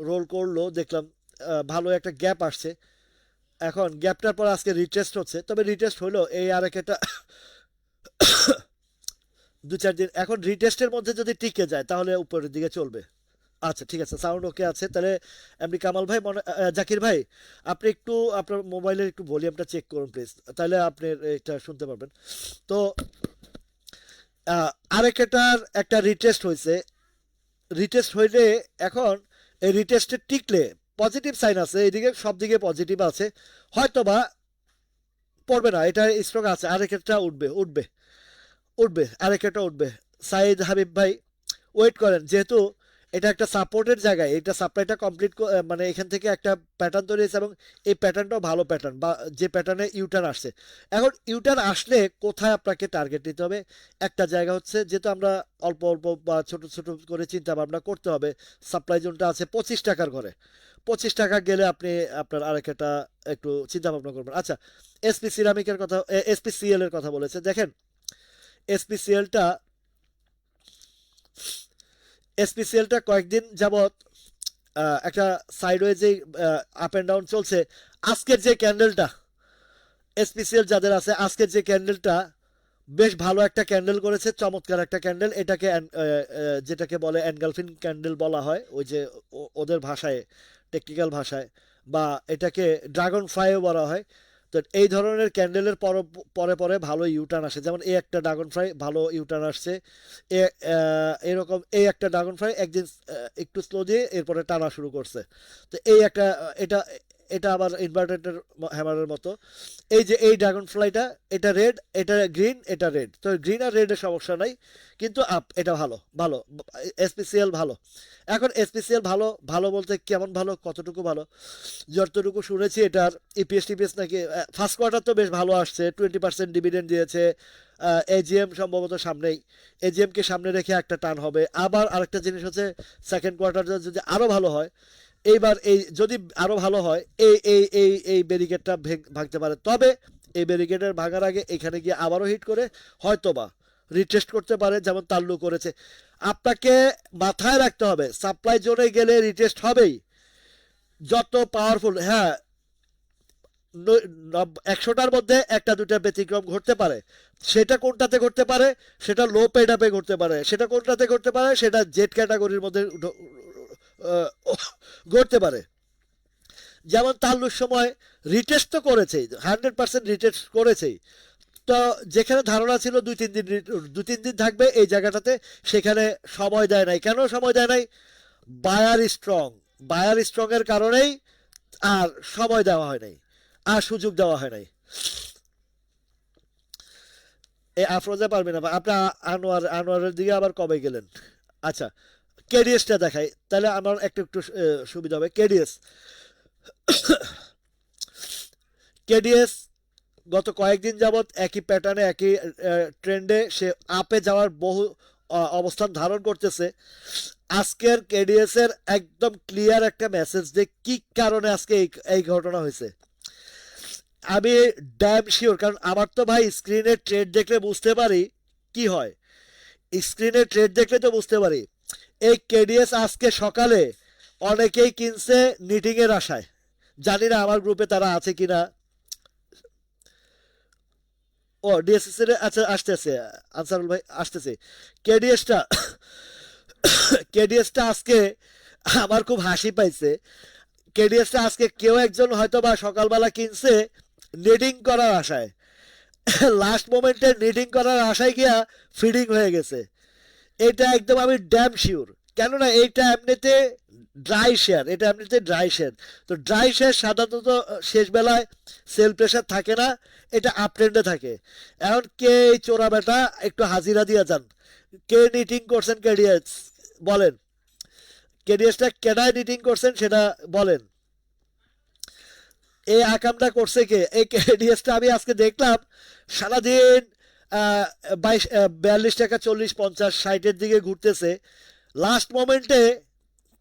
রোল করলো দেখলাম, ভালো একটা গ্যাপ আসছে। এখন গ্যাপটার পর আজকে রিটেস্ট হচ্ছে, তবে রিটেস্ট হলো এই আরেকেটা 2 4 দিন, এখন রিটেস্টের মধ্যে যদি টিকে যায় তাহলে উপরের দিকে চলবে। আচ্ছা ঠিক আছে, সাউন্ড ওকে আছে তাহলে। এমনি কামাল ভাই জাকির ভাই, আপনি একটু আপনার মোবাইলের একটু ভলিউমটা চেক করুন প্লিজ, তাহলে আপনি এটা শুনতে পারবেন। তো আরেকটার একটা রিটেস্ট হয়েছে, রিটেস্ট হইলে এখন এই রিটেস্টে টিকলে পজিটিভ সাইন আছে, এইদিকে সব দিকে পজিটিভ আছে, হয়তো বা পড়বে না, এটা স্ট্রক আছে, আরেকটা উঠবে উঠবে উঠবে, আরেকটা উঠবে। সাইদ হাবিব ভাই ওয়েট করেন, যেহেতু এটা একটা সাপোর্টের জায়গায়, এটা সাপ্লাইটা কমপ্লিট, মানে এখান থেকে একটা প্যাটার্ন তৈরি হয়েছে, এবং এই প্যাটার্নটাও ভালো প্যাটার্ন, বা যে প্যাটার্নে ইউটার্ন আসছে। এখন ইউটার্ন আসলে কোথায় আপনাকে টার্গেট নিতে হবে, একটা জায়গা হচ্ছে, যেহেতু আমরা অল্প অল্প বা ছোট ছোট করে চিন্তা ভাবনা করতে হবে, সাপ্লাই জোনটা আছে 25 টাকার ঘরে, 25 টাকা গেলে আপনি আপনার আরেকটা একটু চিন্তা ভাবনা করবেন। আচ্ছা, এসপি সিরামিকের কথা, এসপিসিএল এর কথা বলেছে, দেখেন এসপিসিএলটা এসপিসিএলটা কয়েকদিন যাবত একটা সাইডওয়েজে আপ অ্যান্ড ডাউন চলছে। আজকের যে ক্যান্ডেলটা, এসপিসিএল যাদের আছে, আজকের যে ক্যান্ডেলটা বেশ ভালো একটা ক্যান্ডেল করেছে, চমৎকার একটা ক্যান্ডেল, এটাকে যেটাকে বলে এনগালফিন ক্যান্ডেল বলা হয়, ওই যে ওদের ভাষায়, টেকনিক্যাল ভাষায়, বা এটাকে ড্রাগন ফ্লাইও বলা হয়। তো এই ধরনের ক্যান্ডেলের পরে পরে ভালো ইউটার্ন আসে, যেমন এই একটা ড্রাগন ফ্লাই ভালো ইউটার্ন আসছে, এরকম এই একটা ড্রাগন ফ্লাই একদিন একটু স্লো দিয়ে এরপরে টানা শুরু করছে। তো এই একটা এটা এটা আবার ইনভার্টেড হ্যামারের মতো। এই যে এই ড্রাগন ফ্লাইটা, এটা রেড, এটা গ্রিন, এটা রেড, তো গ্রিন আর রেডের সমস্যা নাই, কিন্তু আপ এটা ভালো ভালো, এসপিসিএল ভালো। এখন এসপিসিএল ভালো ভালো বলতে কেমন ভালো, কতটুকু ভালো, যতটুকু শুনেছি এটার ইপিএস টিপিএস নাকি ফার্স্ট কোয়ার্টার তো বেশ ভালো আসছে, 20% ডিভিডেন্ড দিয়েছে, এজিএম সম্ভবত সামনেই, এজিএমকে সামনে রেখে একটা টান হবে। আবার আরেকটা জিনিস হচ্ছে, সেকেন্ড কোয়ার্টার যদি আরও ভালো হয়, এইবার এই যদি আরো ভালো হয়, এই ব্যারিকেডটা ভাঙতে পারে, তবে এই ব্যারিকেডের ভাঙার আগে এখানে গিয়ে আবারও হিট করে হয়তোবা রিটেস্ট করতে পারে, যেমন তাল্লু করেছে। আপনাকে মাথায় রাখতে হবে, সাপ্লাই জোনে গেলে রিটেস্ট হবেই, যত পাওয়ারফুল, হ্যাঁ, 100টার মধ্যে একটা দুটা ব্যতিক্রম ঘটতে পারে, সেটা কোনটাতে ঘটতে পারে, সেটা লো পেড আপে ঘটতে পারে, সেটা কোনটাতে ঘটতে পারে, সেটা জেড ক্যাটাগরির মধ্যে ঘটতে পারে। যেমন তাল্লুর সময় রিটেস্ট তো করেছেই, 100% রিটেস্ট করেছেই। তো যেখানে ধারণা ছিল 2 3 দিন থাকবে এই জায়গাটাতে, সেখানে সময় দেয় নাই, কেন সময় দেয় নাই, বায়ার স্ট্রং, বায়ার স্ট্রং এর কারণেই আর সময় দেওয়া হয় নাই, আর সুযোগ দেওয়া হয় নাই। এই আফরোজা পারবে না, আপনার আনোয়ারের দিকে আবার কবে গেলেন। আচ্ছা, কেডিএসটা দেখাই তাহলে আমার একটু একটু সুবিধা হবে। কেডিএস গত কয়েকদিন যাবৎ একই প্যাটার্নে, একই ট্রেন্ডে সে আপে যাওয়ার বহু অবস্থান ধারণ করতেছে। আজকের কেডিএস এর একদম ক্লিয়ার একটা মেসেজ যে কি কারণে আজকে এই ঘটনা হয়েছে, আমি ড্যাম শিওর, কারণ আমার তো ভাই স্ক্রিনে ট্রেড দেখলে বুঝতে পারি কি হয়, স্ক্রিনে ট্রেড দেখলে তো বুঝতে পারি। এই কেডিএস আজকে সকালে অনেকেই কিনছে নিটিং এর আশায়, জানি না আমার গ্রুপে তারা আছে কিনা। ও ডিএসএস এর, আচ্ছা আসতেছে, আনসারুল ভাই আসতেছে। কেডিএসটা কেডিএসটা আজকে আমার খুব হাসি পাইছে। কেডিএসটা আজকে কেউ একজন হয়তো বা সকালবেলা কিনছে নেডিং করার আশায়, লাস্ট মোমেন্টে নিডিং করার আশায় গিয়া ফিডিং হয়ে গেছে। এটা একদম আমি ড্যাম শিওর। কেননা এইটা এমনিতে ড্রাই শেয়ার, এটা এমনিতে ড্রাই শেয়ার। তো ড্রাই শেয়ার সাধারণত শেষ বেলায় সেল প্রেশার থাকে না, এটা আপ ট্রেন্ডে থাকে। এখন কে এই চোরা বেটা একটু হাজিরা দিয়ে যান, কে নিটিং করছেন কেডিএস বলেন, কেডিএসটা কেডায় নিটিং করছেন সেটা বলেন। এই আকামটা করছে কে? এই কেডিএসটা আমি আজকে দেখলাম সারাদিন 42 টাকা 40 50 60-এর দিকে ঘুরতেছে। লাস্ট মোমেন্টে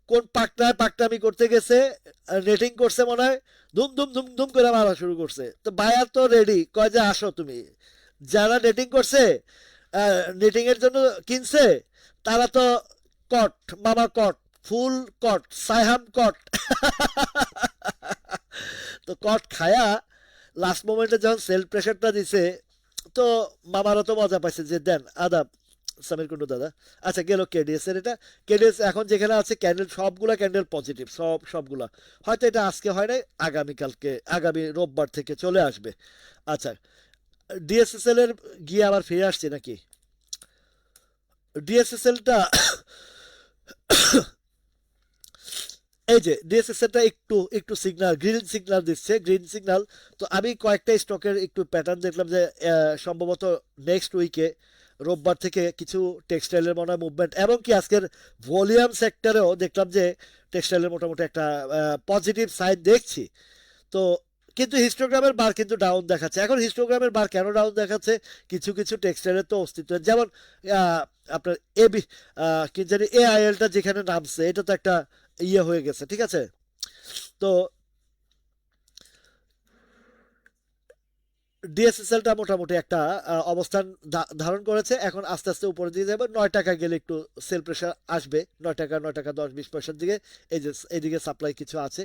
কোন পাকনায় পাকনামি করতে গেছে, নেটিং করছে মনে হয়, ধুম ধুম ধুম ধুম করে মারা শুরু করছে। তো বায়ার তো রেডি, কয় যে আসো তুমি। যারা নেটিং করছে, নেটিং এর জন্য কিনছে, তারা তো কট, মামা কট, ফুল কট, সাইহাম কট। তো কট খায়া লাস্ট মোমেন্টে যখন সেল প্রেশারটা দিছে, তো মামারা তো মজা পাইছে যে দেন আদাব সামির কুন্ডু দাদা। আচ্ছা গেল কেডিএস এর এটা। কেডিএস এখন যেখানে আছে ক্যান্ডেল, সবগুলা ক্যান্ডেল পজিটিভ, সবগুলা। হয়তো এটা আজকে হয় নাই, আগামীকালকে, আগামী রোববার থেকে চলে আসবে। আচ্ছা, ডিএসএসএল এর গিয়ে আবার ফিরে আসছে নাকি? ডিএসএসএলটা এই যে ডিএসএসএলটা একটু একটু সিগন্যাল, গ্রিন সিগন্যাল দিচ্ছে, গ্রিন সিগন্যাল। তো আমি কয়েকটা স্টকের একটু প্যাটার্ন দেখলাম যে সম্ভবত নেক্সট উইকে রোববার থেকে কিছু টেক্সটাইলের মনে হয় মুভমেন্ট, এবং কি আজকের ভলিউম সেক্টরেও দেখলাম যে টেক্সটাইলের মোটামুটি একটা পজিটিভ সাইড দেখছি। তো কিন্তু হিস্টোগ্রামের বার কিন্তু ডাউন দেখাচ্ছে। এখন হিস্টোগ্রামের বার কেন ডাউন দেখাচ্ছে? কিছু কিছু টেক্সটাইলের তো অস্তিত্ব, যেমন আহ, আপনার এবি, কি জানি এআইএলটা যেখানে নামছে, এটা তো একটা ইয়ে হয়ে গেছে, ঠিক আছে। তো ডিএসএসএলটা মোটামুটি একটা অবস্থান ধারণ করেছে, এখন আস্তে আস্তে উপরে দিয়ে যাবে। 9 টাকা গেলে একটু সেল প্রেশার আসবে, 9 টাকা 9 টাকা 10 20 পয়সার দিকে। এই যে এইদিকে সাপ্লাই কিছু আছে,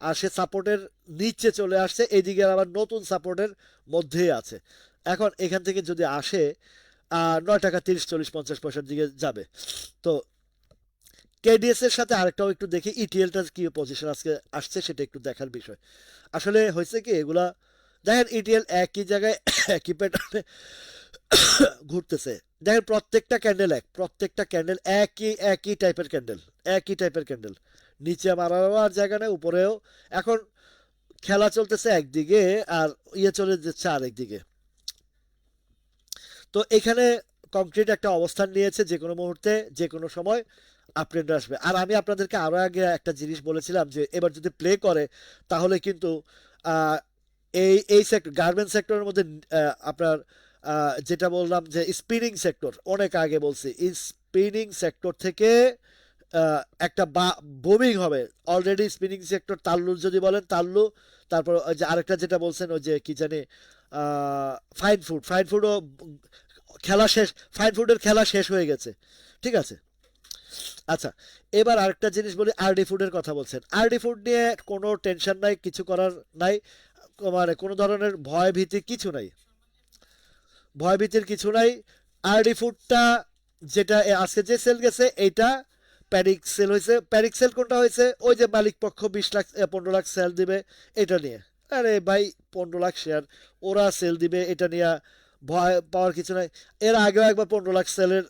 আর সে সাপোর্টের নিচে চলে আসছে, এইদিকে আবার নতুন সাপোর্টের মধ্যেই আছে। এখন এখান থেকে যদি আসে 9 টাকা 30 40 50 পয়সার দিকে যাবে। তো কেডিএস এর সাথে আরেকটাও একটু দেখি, ইটিএলটা কি পজিশন আজকে আসছে সেটা একটু দেখার বিষয়। আসলে হয়েছে কি, এগুলা দেখেন ইটিএল একই জায়গায় একই প্যাটার্নে ঘুরতেছে। দেখেন প্রত্যেকটা ক্যান্ডেল এক, প্রত্যেকটা ক্যান্ডেল একই একই টাইপের ক্যান্ডেল, একই টাইপের ক্যান্ডেল। নিচে মারার জায়গা নেই, উপরেও। এখন খেলা চলতেছে একদিকে, আর ইয়ে চলে যাচ্ছে আরেকদিকে। তো এখানে কংক্রিট একটা অবস্থান নিয়েছে, যে কোনো মুহূর্তে যে কোনো সময় আপট্রেন্ড আসবে। আর আমি আপনাদেরকে আরো আগে একটা জিনিস বলেছিলাম যে এবার যদি প্লে করে, তাহলে কিন্তু আহ, এই সেক্টর, গার্মেন্ট সেক্টরের মধ্যে আপনার যেটা বললাম যে স্পিনিং সেক্টর, অনেক আগে বলছি, এই স্পিনিং সেক্টর থেকে একটা বুমিং হবে। অলরেডি স্পিনিং সেক্টর, তাল্লুর যদি বলেন তাল্লু, তারপর ওই যে আরেকটা যেটা বলছেন ওই যে কি জানি ফাইন ফুড, ফাইন ফুডও খেলা শেষ, ফাইন ফুডের খেলা শেষ হয়ে গেছে, ঠিক আছে। আচ্ছা, এবার আরেকটা জিনিস বলি, আরডি ফুডের কথা বলছেন। আরডি ফুড নিয়ে কোনো টেনশন নাই, কিছু করার নাই, মানে কোনো ধরনের ভয় ভীতি কিছু নাই, ভয় ভীতির কিছু নাই। আরডি ফুডটা যেটা আজকে যে সেল গেছে, এইটা প্যারিক সেল হয়েছে। প্যারিক সেল কোনটা হয়েছে? ওই যে মালিক পক্ষ 20 লাখ 15 লাখ সেল দিবে এটা নিয়ে। আরে ভাই, 15 লাখ শেয়ার, ওরা সেল দিবে এটা নিয়ে ভয় পাওয়ার কিছু নাই। এর আগেও একবার 15 লাখ সেলের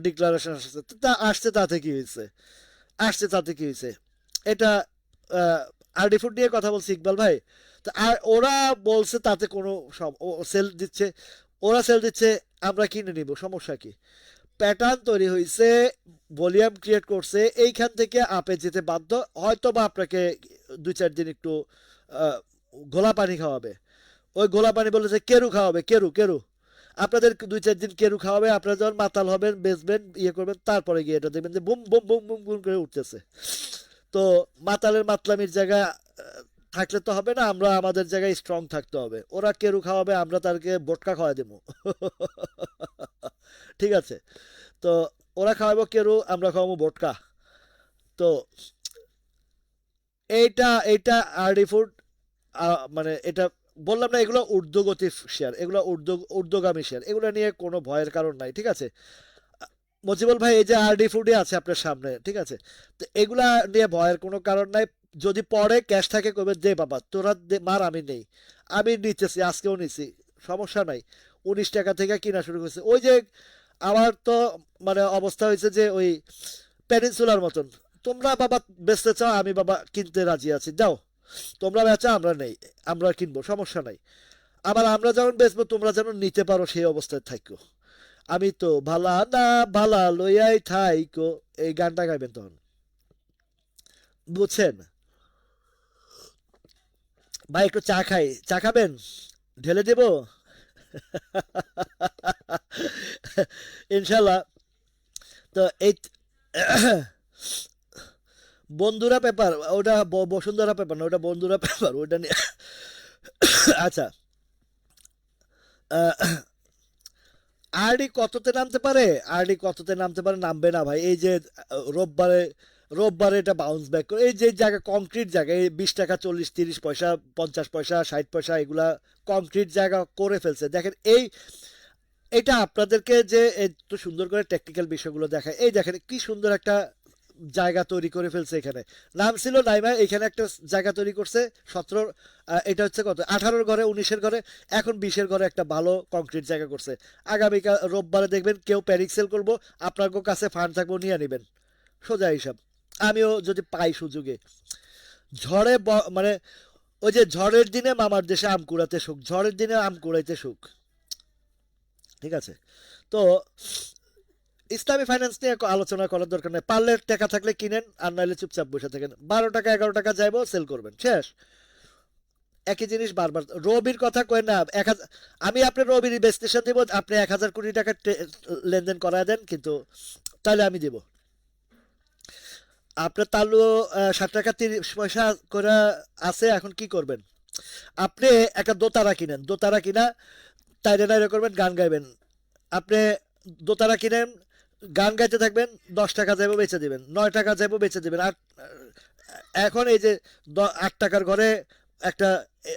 ডিক্লারেশন আসছে, তা আসছে, তাতে কি হয়েছে? আসছে তাতে কি হয়েছে? এটা আরডি ফুড নিয়ে কথা বলছি ইকবাল ভাই। তো আর ওরা বলছে তাতে কোনো সেল দিচ্ছে, ওরা সেল দিচ্ছে, আমরা কিনে নিব, সমস্যা কি? প্যাটার্ন তৈরি হয়েছে, ভলিউম ক্রিয়েট করছে, এইখান থেকে আপে যেতে বাধ্য। হয়তো বা আপনাকে 2 4 দিন একটু আহ, ঘোলা পানি খাওয়াবে। ওই ঘোলা পানি বলে যে কেরু খাওয়াবে, কেরু কেরু। আপনাদের 2 4 দিন কেরু খাওয়াবে, আপনারা যখন মাতাল হবেন, বেচবেন, ইয়ে করবেন, তারপরে গিয়ে এটা দেখবেন যে boom boom boom boom boom করে উঠতেছে। তো মাতালের মাতলামির জায়গা থাকলে তো হবে না, আমরা আমাদের জায়গায় স্ট্রং থাকতে হবে। ওরা কেরু খাওয়াবে, আমরা তাদেরকে বোটকা খাওয়াই দেবো। ঠিক আছে। তো ওরা খাওয়াবো কেরু, আমরা খাওয়াবো বোটকা। তো এইটা এইটা আরডি ফুড, মানে এটা বললাম না, এগুলো ঊর্ধ্বগতি শেয়ার, এগুলো ঊর্ধ্বগামী শেয়ার, এগুলো নিয়ে কোনো ভয়ের কারণ নাই, ঠিক আছে। মজিবুল ভাই, এই যে আরডি ফুডে আছে আপনার সামনে, ঠিক আছে, তো এগুলা নিয়ে ভয়ের কোনো কারণ নাই। যদি পরে ক্যাশ থাকে কবে দে বাবা তোরা মার, আমি নেই, আমি নিতেছি, আজকেও নিছি, সমস্যা নাই। 19 টাকা থেকে কিনা শুরু করছে, ওই যে আমার তো মানে অবস্থা হয়েছে যে ওই পেনিনসুলার মতন। তোমরা বাবা বেচতে চাও, আমি বাবা কিনতে রাজি আছি, দাও, তোমরা বেচা আমরা নেই, আমরা কিনবো, সমস্যা নাই। আবার আমরা যখন বেচবো তোমরা যেন নিতে পারো সেই অবস্থায় থাকো। আমি তো ভালা না ভালা লইয়াই থাইকো, এই গানটা গাইবেন তখন, বুঝছেন? ভাই একটু চা খাই, চা খাবেন? ঢেলে দেব? ইনশাল্লাহ। তো এই বন্ধুরা পেপার, ওটা বসুন্ধরা পেপার না, ওটা বন্ধুরা পেপার, ওটা নিয়ে আচ্ছা। আরডি কততে নামতে পারে? আরডি কততে নামতে পারে? নামবে না ভাই। এই যে রোববারে রোববারে এটা বাউন্স ব্যাক করে, এই যে জায়গা কংক্রিট জায়গা, এই 20 টাকা 40-30 পয়সা 50 পয়সা 60 পয়সা এগুলা কংক্রিট জায়গা করে ফেলছে। দেখেন এই, এটা আপনাদেরকে যে একটু সুন্দর করে টেকনিক্যাল বিষয়গুলো দেখায়, এই দেখেন কি সুন্দর একটা জায়গা তৈরি করে ফেলছে এখানে। নাম ছিল নাইমা, এখানে একটা জায়গা তৈরি করছে 17, এটা হচ্ছে কত, 18-র ঘরে 19-এর ঘরে, এখন 20-এর ঘরে একটা ভালো কংক্রিট জায়গা করছে। আগামীকাল রোববারে দেখবেন কেউ প্যানিক সেল করবো, আপনার কাছে ফান্ড থাকবো, নিয়ে নেবেন, সোজা হিসাব। আমিও যদি পাই সুযোগে, ঝড়ে মানে ওই যে ঝড়ের দিনে মামার দেশে আম কুড়াতে সুখ, ঝড়ের দিনে আম কুড়াইতে সুখ, ঠিক আছে। তো ইসলামী ফাইন্যান্স নিয়ে আলোচনা করার দরকার নেই, পারলে টাকা থাকলে কিনেন, আর নাহলে চুপচাপ বসে থাকেন, 12 টাকা 11 টাকা যাইবো সেল করবেন, শেষ। একই জিনিস বারবার। রবির কথা কই না, 1000, আমি আপনার রবির ইনভেস্টিগেশন দিব, আপনি 1000 কোটি টাকা লেনদেন করায় দেন, কিন্তু তাহলে আমি দিব। আপনার তালু 60 টাকা 30 পয়সা করে আছে, এখন কি করবেন? আপনি একটা দোতারা কিনেন, দোতারা কিনা তাইরে নাইরে করবেন, গান গাইবেন। আপনি দোতারা কিনেন, গান গাইতে থাকবেন, 10 টাকা যাইবো বেচে দিবেন, 9 টাকা যাইবো বেচে দিবেন। আর এখন এই যে 8 টাকার ঘরে একটা,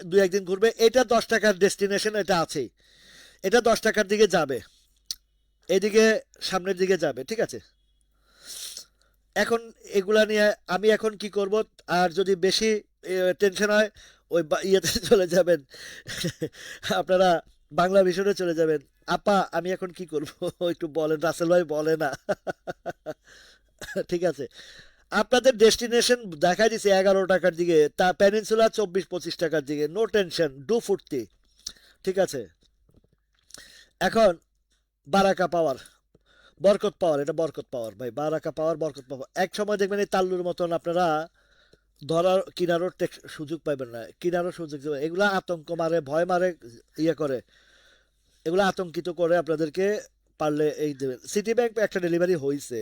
দুই একদিন ঘুরবে, এটা 10 টাকার ডেস্টিনেশন, এটা আছেই, এটা 10 টাকার দিকে যাবে, এদিকে সামনের দিকে যাবে, ঠিক আছে। এখন এগুলা নিয়ে আমি এখন কি করব? আর যদি বেশি টেনশন হয়, ওই ইয়েতে চলে যাবেন, আপনারা বাংলা মিশনে চলে যাবেন। আপা আমি এখন কি করব? একটু বলেন, রাসেল ভাই বলে না। ঠিক আছে, আপনাদের ডেস্টিনেশন দেখা দিছে 11 টাকার দিকে, তা পেনিনসুলা 24-25 টাকার দিকে, নো টেনশন, ডু ফুর্তি, ঠিক আছে। এখন বারাকা পাওয়ার, বরকত পাওয়ার, এটা বরকত পাওয়ার ভাই, বারাকা পাওয়ার, বরকত পাওয়ার। এক সময় দেখবেন এই তাল্লুর মতন আপনারা ধরার কিনারও সুযোগ পাইবেন না, কিনারও সুযোগ দেবে, এগুলা আতঙ্ক মারে, ভয় মারে, ইয়ে করে, এগুলো আতঙ্কিত করে আপনাদেরকে। পারলে এই দেবেন। সিটি ব্যাংক একটা ডেলিভারি হয়েছে।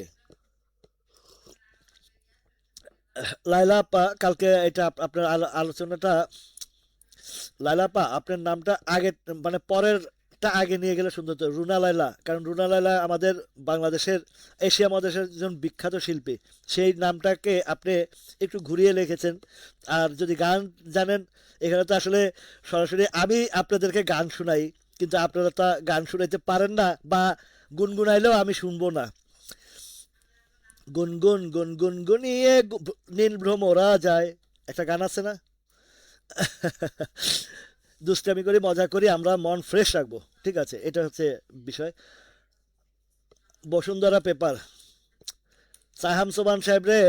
লাইলা আপা, কালকে এটা আপনার আলোচনাটা, লাইলা আপা আপনার নামটা আগে মানে পরেরটা আগে নিয়ে গেলে সুন্দর হতো, রুনা লাইলা, কারণ রুনা লাইলা আমাদের বাংলাদেশের, এশিয়া মহাদেশের একজন বিখ্যাত শিল্পী, সেই নামটাকে আপনি একটু ঘুরিয়ে লিখেছেন। আর যদি গান জানেন, এখানে তো আসলে সরাসরি আমি আপনাদেরকে গান শোনাই, কিন্তু আপনারা তো গান শুনাইতে পারেন না, বা গুনগুনাইলেও আমি শুনবো না। গুনগুন গুনগুন গুনিয়ে নীল ভ্রমরা যায়, একটা গান আছে না? দুষ্টামি করি, মজা করি, আমরা মন ফ্রেশ রাখবো, ঠিক আছে, এটা হচ্ছে বিষয়। বসুন্ধরা পেপার, সাহাম সোবান সাহেব রে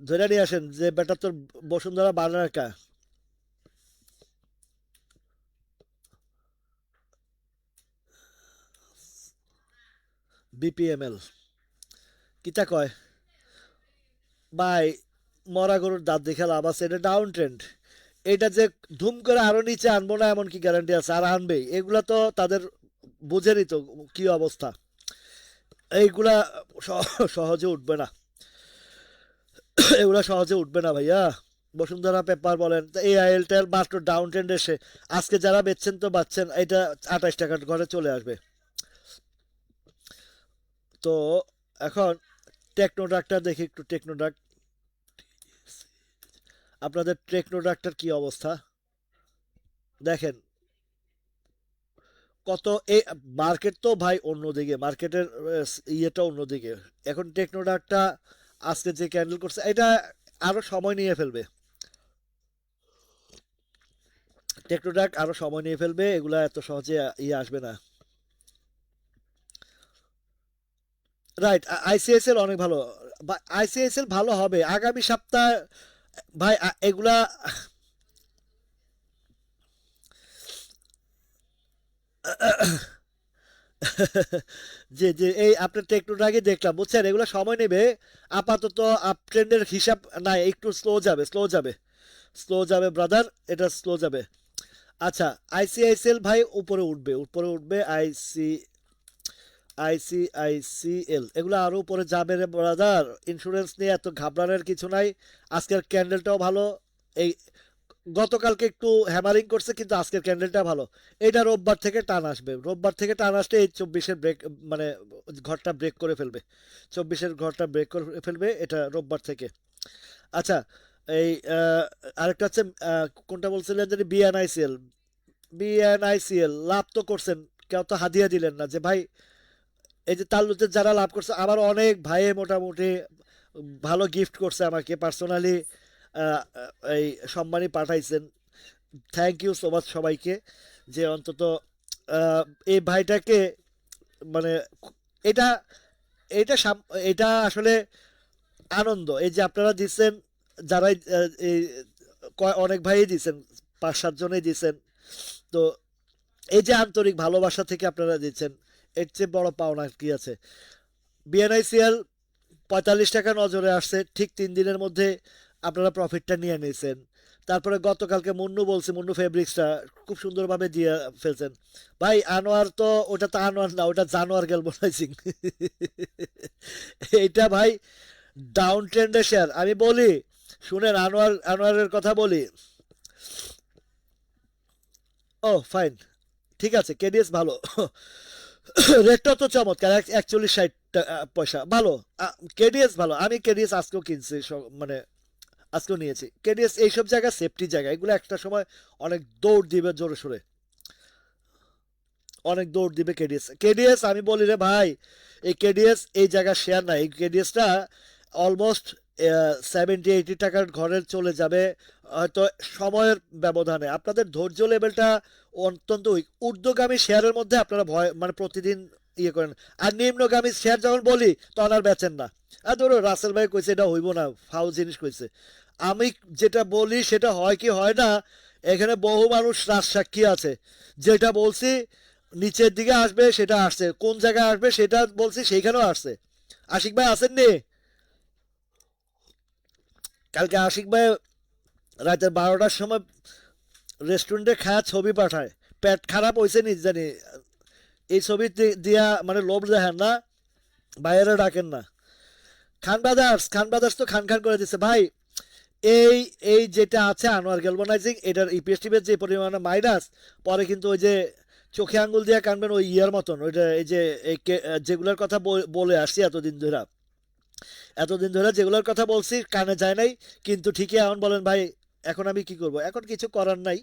ধরে নিয়ে আসেন, যে বেটা তোর বসুন্ধরা বানার কা। বিপিএমএল কিতা কয়? ভাই, মরা গরুর দাঁত দেখে লাভ আছে, এটা ডাউন ট্রেন্ড। এটা যে ধুম করে আরো নিচে আনবো না এমন কি গ্যারান্টি আছে? আর আনবেই, এগুলা তো তাদের বুঝেনি তো কি অবস্থা, এইগুলা সহজে উঠবে না, এগুলা সহজে উঠবে না ভাইয়া। বসুন্ধরা পেপার বলেন, এআইএলটার মাত্র ডাউন ট্রেন্ড এসে আজকে যারা বেচছেন তো বাচ্ছেন, এটা 28 টাকার ঘরে চলে আসবে। তো এখন টেকনোডাক্টার দেখি একটু, টেকনোডাক্ট, আপনাদের টেকনোডাক্টার কি অবস্থা দেখেন। কত এই মার্কেট তো ভাই অন্যদিকে, মার্কেটের ইয়েটা অন্যদিকে। এখন টেকনোডাকটা আজকে যে ক্যান্ডেল করছে এটা আরো সময় নিয়ে ফেলবে, টেকনোডাক আরো সময় নিয়ে ফেলবে, এগুলা এত সহজে ইয়ে আসবে না। রাইট, আইসিআইসিএল অনেক ভালো, আইসিআইসিএল ভালো হবে আগামী সপ্তাহ ভাই। এগুলা যে যে এই আপনার টেকনোটাকে দেখলাম বুঝছেন, এগুলো সময় নেবে। আপাতত আপ ট্রেন্ডের হিসাব নাই, একটু স্লো যাবে, স্লো যাবে, স্লো যাবে ব্রাদার, এটা স্লো যাবে। আচ্ছা, আইসিআইসিএল ভাই উপরে উঠবে, উপরে উঠবে। আইসিআইসিএল এগুলো আরো উপরে যাবে রে ব্রাদার, ইন্স্যুরেন্স নিয়ে এত ঘাবড়ানোর কিছু নাই। আজকের ক্যান্ডেলটাও ভালো, এই গতকালকে একটু হ্যামারিং করছে কিন্তু আজকের ক্যান্ডেলটা ভালো। এটা রোববার থেকে টান আসবে, রোববার থেকে টান আসলে এই 24-এর ব্রেক, মানে ঘরটা ব্রেক করে ফেলবে, 24-এর ঘরটা ব্রেক করে ফেলবে এটা রোববার থেকে। আচ্ছা, এই আরেকটা হচ্ছে কোনটা বলছিলেন জানি, বিএনআইসিএল। বিএনআইসিএল লাভ তো করছেন, কেউ তো হাদিয়া দিলেন না যে ভাই। এই যে তাল্লুতে যারা লাভ করছে, আমার অনেক ভাইয়ে মোটামুটি ভালো গিফট করছে আমাকে পার্সোনালি, এই সম্মানী পাঠাইছেন। থ্যাংক ইউ সো মাচ সবাইকে, যে অন্তত আহ, এই ভাইটাকে মানে এটা এটা এটা আসলে আনন্দ, এই যে আপনারা দিচ্ছেন, যারাই এই অনেক ভাইই দিচ্ছেন, 5-7 জনেই দিচ্ছেন। তো এই যে আন্তরিক ভালোবাসা থেকে আপনারা দিচ্ছেন, এর চেয়ে বড় পাওনা কি আছে। বিএনআইসিএল 45 টাকা নজরে আসছে, ঠিক 3 দিনের মধ্যে আপনারা প্রফিটটা নিয়ে নিয়েছেন। তারপরে গতকালকে মুন্নু বলছে, মুন্নু ফেব্রিক্সটা খুব সুন্দরভাবে দিয়ে ফেলছেন। ভাই আনোয়ার তো, ওটা তো আনোয়ার না, ওটা জানোয়ার গ্যালভানাইজিং। এইটা ভাই ডাউন ট্রেন্ডের শেয়ার। আমি বলি শুনেন, আনোয়ারের কথা বলি। ও ফাইন, ঠিক আছে, কেডিএস ভালো। রেটটা তো চমৎকার, 41-60 পয়সা ভালো। কেডিএস ভালো, আমি কেডিএস আজকেও কিনছি, মানে আজকেও নিয়েছি কেডিএস। এইসব জায়গা সেফটি জায়গা, এগুলো একটা সময় অনেক দৌড় দিবে জোরে সোরে, অনেক দৌড় দিবে কেডিএস। কেডিএস আমি বলি রে ভাই, এই কেডিএস এই জায়গার শেয়ার না, এই কেডিএসটা অলমোস্ট 70-80 টাকার ঘরে চলে যাবে হয়তো সময়ের ব্যবধানে। আপনাদের ধৈর্য লেভেলটা অত্যন্ত উইক। ঊর্ধ্বগামী শেয়ারের মধ্যে আপনারা ভয় মানে প্রতিদিন ইয়ে করেন, আর নিম্নগামী শেয়ার যখন বলি তখন আর বেচেন না। আর ধরো রাসেল ভাই কইছে এটা হইব না, ফাউল জিনিস কইছে। আমি যেটা বলি সেটা হয় কি হয় না, এখানে বহু মানুষ রাজসাক্ষী আছে। যেটা বলছি নিচের দিকে আসবে সেটা আসছে, কোন জায়গায় আসবে সেটা বলছি সেইখানেও আসছে। আশিক ভাই আসেননি? কালকে আশিক ভাই রাতের 12টার সময় রেস্টুরেন্টে খায়া ছবি পাঠায়, পেট খারাপ হয়েছে নি জানি, এই ছবি দিয়া মানে লোভ দেখেন না, বাইরে ডাকেন না। খান ব্রাদার্স তো খান খান করে দিচ্ছে ভাই। এই এই যেটা আছে আনোয়ার গ্যালভানাইজিং, এটার ইপিএস টিপের যে পরিমাণে মাইনাস, পরে কিন্তু ওই যে চোখে আঙ্গুল দিয়ে কানবেন ওই ইয়ার মতন, ওইটা এই যে যেগুলোর কথা বলে আসছি এতদিন ধরে যেগুলোর কথা বলছি কানে যায় নাই, কিন্তু ঠিকই এখন বলেন ভাই। এখন আমি কি করব, এখন কিছু করার নাই,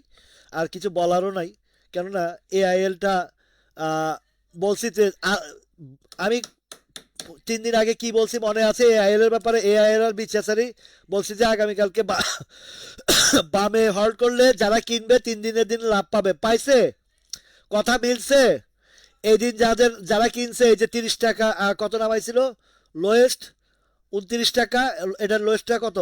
আর কিছু বলারও নাই। কেননা এআইএলটা বলছি যে আমি 3 দিন আগে কি বলছি মনে আছে এআইএল এর ব্যাপারে, এআইএল আর বিচারি বলছি যে আগামীকালকে বামে হল্ড করলে যারা কিনবে 3 দিনের দিন লাভ পাবে, পাইছে, কথা মিলছে। এই দিন যারা কিনছে, এই যে 30 টাকা কত নামাইছিল লোয়েস্ট, 29 টাকা, এটার লোয়েস্টটা কত,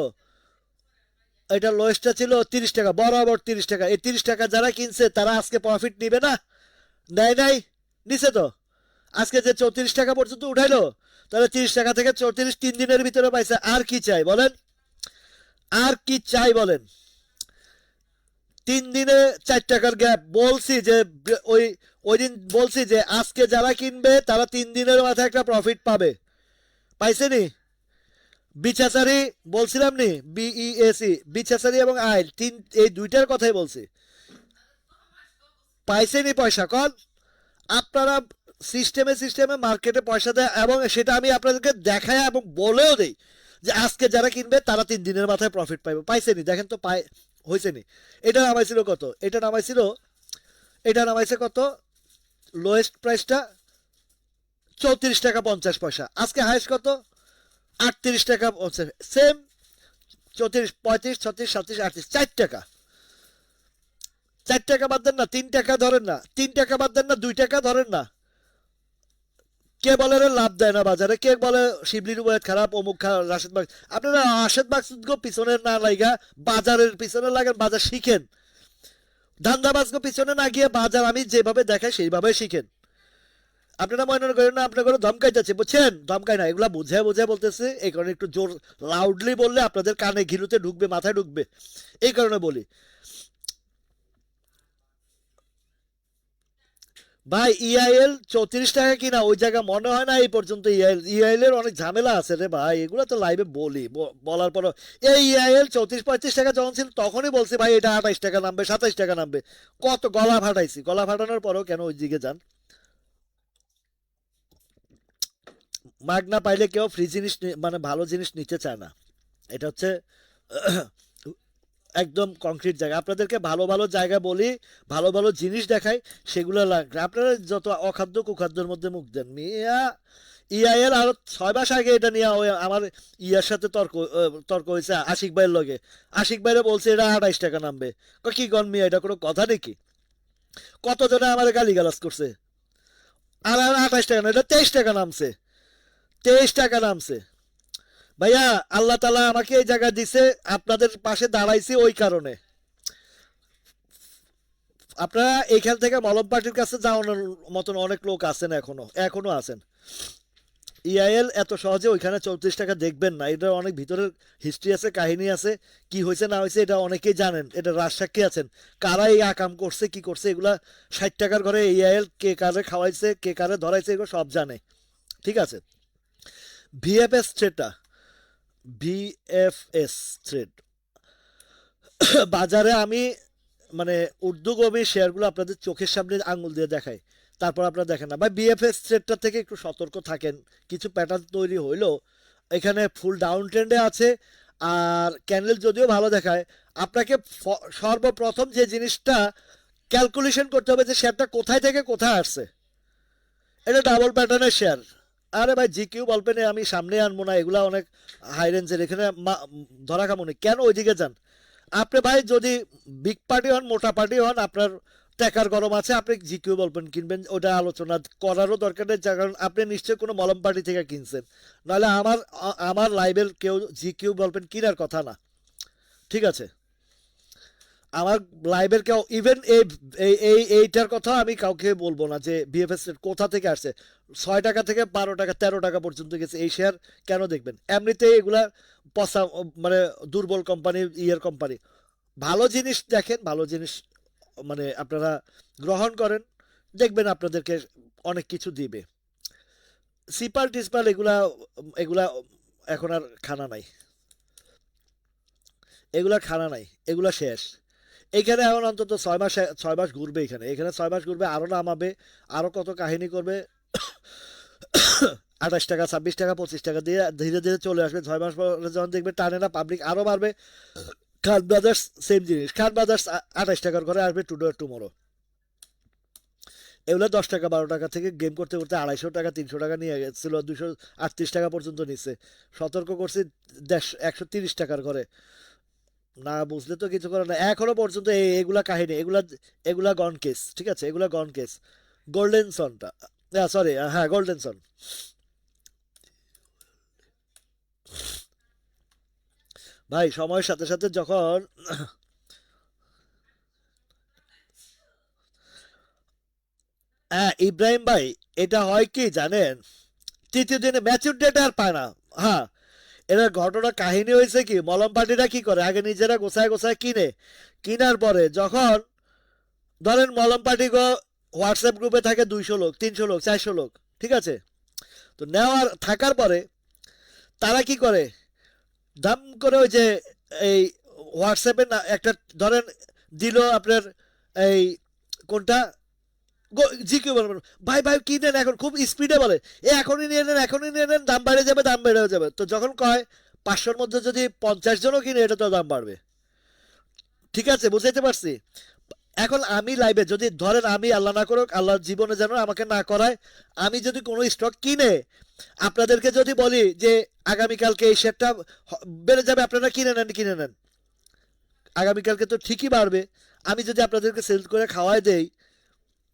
এটা লোয়েস্টটা ছিল 30 টাকা, বরাবর 30 টাকা। এই 30 টাকা যারা কিনছে তারা আজকে প্রফিট নিবে না? নেয় নাই? নিছে তো। আজকে যে 34 টাকা পর্যন্ত উঠাইলো, তাহলে 30 টাকা থেকে 34 3 দিনের ভিতরে পাইছে। আর কি চাই বলেন, আর কি চাই বলেন? 3 দিনে 4 টাকার গ্যাপ। বলছি যে ওই ওই দিন বলছি যে আজকে যারা কিনবে তারা 3 দিনের মাথায় একটা প্রফিট পাবে, পাইছে নি? বিচাচারি বলছিলাম নি, বিইএসি, বিচাচারি এবং আইল, এই দুইটার কথাই বলছি। পাইছে নি পয়সা কন? আপনারা সিস্টেমে মার্কেটে পয়সা দেয়, এবং সেটা আমি আপনাদেরকে দেখাই এবং বলেও দেই যে আজকে যারা কিনবে তারা 3 দিনের মাথায় প্রফিট পাইবে। পাইছে নি? দেখেন তো হয়েছে নি? এটা নামাইছিল কত, এটা নামাইছে কত, লোয়েস্ট প্রাইসটা 34 টাকা 50 পয়সা, আজকে হাইস্ট কত? 38 টাকা। সেম, 34 35 36 37 38, 4 টাকা। 4 টাকা বাদ দেন না, 3 টাকা ধরেন না, 3 টাকা বাদ দেন না, 2 টাকা ধরেন না। কে বলে রে লাভ দেয় না বাজারে, কে বলে শিবলি রুবায়ত খারাপ, অমুক রাশেদ বাগ। আপনারা রাশেদ বাগ পিছনে না লাগা বাজারের পিছনে লাগেন, বাজার শিখেন। ধান্দাবাজকে পিছনে না গিয়ে বাজার আমি যেভাবে দেখাই সেইভাবে শিখেন। আপনারা মনে করেন না আপনার করে ধমকাই যাচ্ছে, বুঝছেন? ধমকাই না, এগুলা বুঝে বুঝে বলতেছে, এই কারণে একটু জোর লাউডলি বললে আপনাদের কানে ঘিলুতে ঢুকবে, মাথায় ঢুকবে, এই কারণে বলি। ভাই ইআইএল 34 টাকা কিনা, ওই জায়গা মনে হয় না এই পর্যন্ত ইআইএল ইআইএল এর অনেক ঝামেলা আছে রে ভাই, এগুলো তো লাইভে বলি, বলার পর এই ইআইএল 34 35 টাকা যখন ছিল তখনই বলছি ভাই এটা 28 টাকা নামবে, 27 টাকা নামবে। কত গলা ফাটাইছি, গলা ফাটানোর পরও কেন ওই দিকে যান? মাগ না পাইলে কেউ ফ্রি জিনিস মানে ভালো জিনিস নিতে চায় না। এটা হচ্ছে একদম কংক্রিট জায়গা। আপনাদেরকে ভালো ভালো জায়গা বলি, ভালো ভালো জিনিস দেখাই, সেগুলো লাগবে। আপনারা যত অখাদ্য কুখাদ্যের মধ্যে মুখ দেন মিয়া। ইআইএল আরো 6 মাস আগে এটা নিয়ে ওই আমার ইয়ার সাথে তর্ক হয়েছে আশিক ভাইয়ের লগে। আশিক ভাইরে বলছে এটা 28 টাকা নামবে। কি গন মিয়া, এটা কোনো কথা নাকি? কতজনে আমার গালি গালাজ করছে। আর 28 টাকা না, এটা 23 টাকা নামছে, 23 টাকা নামছে। ভাইয়া আল্লাহ তালা আমাকে এই জায়গা দিছে, আপনাদের পাশে দাঁড়াইছি ওই কারণে। আপনারা এইখান থেকে মলম পার্টির কাছে যাওয়ানোর মতন অনেক লোক আছেন, এখনো এখনো আছেন। ইআইএল এত সহজে ওইখানে 34 টাকা দেখবেন না, এটা অনেক ভিতরের হিস্ট্রি আছে, কাহিনী আছে, কি হয়েছে না হয়েছে এটা অনেকেই জানেন, এটা রাজসাক্ষী আছেন। কারা এই আকাম করছে কি করছে, এগুলা 60 টাকার ঘরে ইআইএল কে কারে খাওয়াইছে, কে কারে ধরাইছে, এগুলো সব জানে। ঠিক আছে। ভিএফএস থ্রেডটা, ভিএফএস থ্রেড বাজারে আমি মানে ঊর্ধ্বগামী শেয়ারগুলো আপনাদের চোখের সামনে আঙুল দিয়ে দেখাই, তারপর আপনারা দেখেন না ভাই। বিএফএস থ্রেডটা থেকে একটু সতর্ক থাকেন, কিছু প্যাটার্ন তৈরি হইলেও এখানে ফুল ডাউন ট্রেন্ডে আছে। আর ক্যান্ডেল যদিও ভালো দেখায়, আপনাকে সর্বপ্রথম যে জিনিসটা ক্যালকুলেশন করতে হবে যে শেয়ারটা কোথায় থেকে কোথায় আসছে। এটা ডাবল প্যাটার্নের শেয়ার। আরে ভাই জি কিউ বলবেন আমি সামনে আনবো না, এগুলা অনেক হাই রেঞ্জের, এখানে ধরা খামুনি, কেন ওইদিকে যান? আপনি ভাই যদি বিগ পার্টি হন, মোটা পার্টি হন, আপনার টাকার গরম আছে, আপনি জিকিউ বলবেন কিনবেন, ওটা আলোচনা করারও দরকার নেই, কারণ আপনি নিশ্চয়ই কোনো মলম পার্টি থেকে কিনছেন, নাহলে আমার লাইভের কেউ জিকিউ বলবেন কিনার কথা না। ঠিক আছে। আমার লাইভের কেউ ইভেন এইটার কথা আমি কাউকে বলবো না যে বিএফএস কোথা থেকে আসছে। 6 টাকা থেকে 12 টাকা 13 টাকা পর্যন্ত গেছে এই শেয়ার, কেন দেখবেন? এমনিতে এগুলা পচা, মানে দুর্বল কোম্পানি, ইয়ের কোম্পানি। ভালো জিনিস দেখেন, ভালো জিনিস মানে আপনারা গ্রহণ করেন, দেখবেন আপনাদেরকে অনেক কিছু দিবে। সিপার টিসপার এগুলা এগুলা এখন আর খানা নাই, এগুলা খানা নাই, এগুলা শেষ। এইখানে এখন অন্তত 6 মাস, 6 মাস ঘুরবে, এখানে এখানে 6 মাস ঘুরবে, আরো নামাবে, আরো কত কাহিনী করবে। 28 টাকা 26 টাকা 25 টাকা দিয়ে ধীরে ধীরে চলে আসবে। 6 মাস পরে যখন দেখবে টানে না, পাবলিক আরো বাড়বে। খান ব্রাদার্স সেম জিনিস, খান ব্রাদার্স 28 টাকার ঘরে আসবে টুডে টুমোরো। এগুলো 10 টাকা 12 টাকা থেকে গেম করতে করতে 250 টাকা 300 টাকা নিয়ে গেছিল, 238 টাকা পর্যন্ত নিচ্ছে। সতর্ক করছি 130 টাকার ঘরে। না বুঝলে তো কিছু করে না, এখনো পর্যন্ত এগুলা কাহিনী, এগুলা এগুলা গন কেস। ঠিক আছে, এগুলা গন কেস। গোল্ডেন সনটা, সরি, হ্যাঁ গোল্ডেন সন। ভাই সময়ের সাথে সাথে যখন হ্যাঁ ইব্রাহিম ভাই, এটা হয় কি জানেন, তৃতীয় দিনে ম্যাচুর ডেট আর পায় না। হ্যাঁ, এটার ঘটনা কাহিনী হয়েছে কি, মলম পার্টিরা কি করে, আগে নিজেরা গোছায় গোছায় কিনে, কিনার পরে যখন ধরেন মলম পার্টি গো হোয়াটসঅ্যাপ গ্রুপে থাকে 200 লোক, 300 লোক, 400 লোক। ঠিক আছে। তো নেওয়ার থাকার পরে তারা কি করে, দাম করে ওই যে এই হোয়াটসঅ্যাপে একটা ধরেন দিল আপনার এই কোনটা জিকিউ বলবেন, ভাই ভাই কি নেন এখন, খুব স্পিডে বলে এ এখনই নিয়ে নেন, এখনই নিয়ে নেন, দাম বেড়ে যাবে, দাম বেড়ে যাবে। তো যখন কয় 500-র মধ্যে যদি 50 জনও কিনে, এটা তো দাম বাড়বে। ঠিক আছে, বুঝাইতে পারছি? এখন আমি লাইভে যদি ধরেন, আমি আল্লাহ না করুক, আল্লাহর জীবনে যেন আমাকে না করায়, আমি যদি কোনো স্টক কিনে আপনাদেরকে যদি বলি যে আগামীকালকে এই শেয়ারটা বেড়ে যাবে, আপনারা কিনে নেন, কিনে নেন, আগামীকালকে তো ঠিকই বাড়বে, আমি যদি আপনাদেরকে সেল করে খাওয়াই দেই,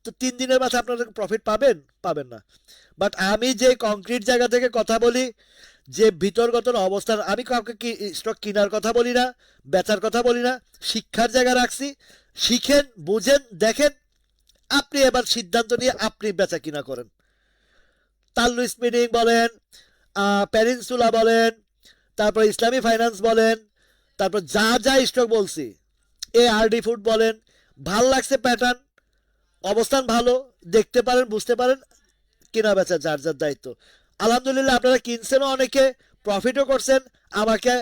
তো 3 দিনের মাথায় আপনারা প্রফিট পাবেন? পাবেন না। বাট আমি যে কংক্রিট জায়গা থেকে কথা বলি, যে ভিতরগত অবস্থান, আমি কাউকে কি স্টক কেনার কথা বলি না, বেচার কথা বলি না, শিক্ষার জায়গা রাখছি। শিখেন, বুঝেন, দেখেন, আপনি এবার সিদ্ধান্ত নিয়ে আপনি বেচা কিনা করেন। তাল্লু স্পিনিং বলেন, প্যারিনসুলা বলেন, তারপর ইসলামী ফাইন্যান্স বলেন, তারপর যা যা স্টক বলছি, ARD ফুড বলেন, ভাল লাগছে প্যাটার্ন, অবস্থান ভালো, দেখতে পারেন, বুঝতে পারেন, কেনা বেচা যার যার দায়িত্ব। আলহামদুলিল্লাহ আপনারা কিনছেনও, অনেকে প্রফিটও করছেন, আমাকে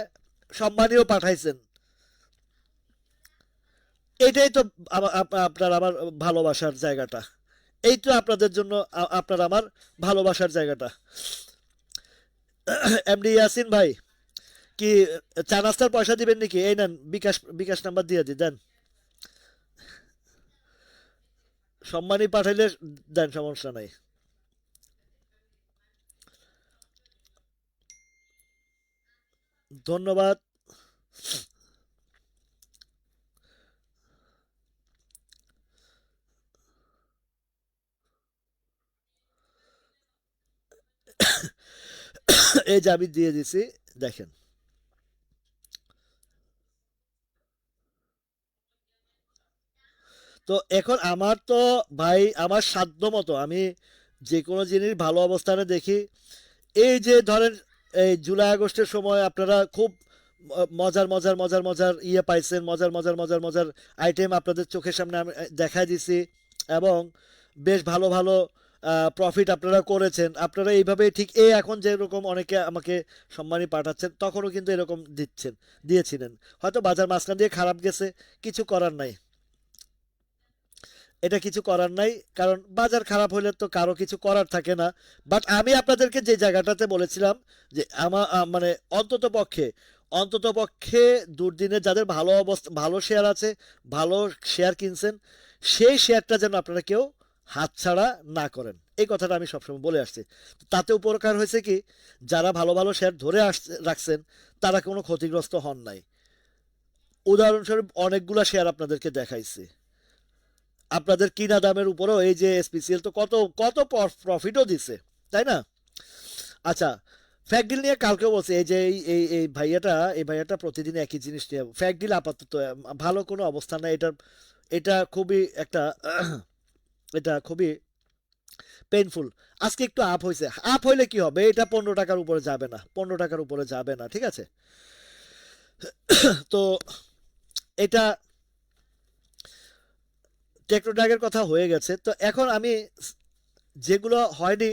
সম্মানীয় পাঠাইছেন। এটাই তো আপনার আমার ভালোবাসার জায়গাটা। এই তো আপনাদের জন্য আপনার আমার ভালোবাসার জায়গাটা। এমডি ইয়াসিন ভাই, কি চা নাস্তার পয়সা দিবেন নাকি? এই নেন, বিকাশ বিকাশ নাম্বার দিয়ে দেন। সম্মানী পাঠাইলে দেন, সমস্যা নাই। ধন্যবাদ। এই যে আমি দিয়ে দিছি, দেখেন। তো এখন আমার তো ভাই, আমার সাধ্য মতো আমি যে কোনো জিনিস ভালো অবস্থানে দেখি। এই যে ধরেন, এই জুলাই আগস্টের সময় আপনারা খুব মজার মজার মজার মজার ইয়ে পাইছেন, মজার মজার মজার মজার আইটেম আপনাদের চোখের সামনে আমি দেখাই দিছি, এবং বেশ ভালো ভালো প্রফিট আপনারা করেছেন। আপনারা এইভাবে ঠিক এই এখন যেরকম অনেকে আমাকে সম্মানী পাঠাচ্ছেন, তখনও কিন্তু এরকম দিয়েছিলেন। হয়তো বাজার মাঝখান দিয়ে খারাপ গেছে, কিছু করার নাই, এটা কিছু করার নাই, কারণ বাজার খারাপ হলে তো কারো কিছু করার থাকে না। বাট আমি আপনাদেরকে যে জায়গাটাতে বলেছিলাম যে আমার মানে অন্তত পক্ষে দুর্দিনে যাদের ভালো অবস্থা, ভালো শেয়ার আছে, ভালো শেয়ার কিনছেন, সেই শেয়ারটা যেন আপনারা কেউ হাতছাড়া না করেন, এই কথাটা আমি সবসময় বলে আসছি। তাতে উপকার হয়েছে কি, যারা ভালো ভালো শেয়ার ধরে রাখছেন, তারা কোনো ক্ষতিগ্রস্ত হন নাই। উদাহরণস্বরূপ অনেকগুলা শেয়ার আপনাদেরকে দেখাইছি, আপনাদের কিনা দামের উপরেও এই যে এসপিসিএল তো কত কত প্রফিটও দিছে, তাই না? আচ্ছা, ফ্যাক ডিল নিয়ে কালকেও বলছি, এই যে এই ভাইয়াটা প্রতিদিন একই জিনিস নিয়ে ফ্যাক ডিল, আপাতত ভালো কোনো অবস্থা নাই এটা। এটা খুবই একটা এটা খুবই পেইনফুল। আজকে একটু আপ হয়েছে, আপ হইলে কি হবে, এটা 15 টাকার উপরে যাবে না, 15 টাকার উপরে যাবে না, ঠিক আছে? তো এটা টেকনোড্রাগের কথা হয়ে গেছে, তো এখন আমি যেগুলো হয়নি,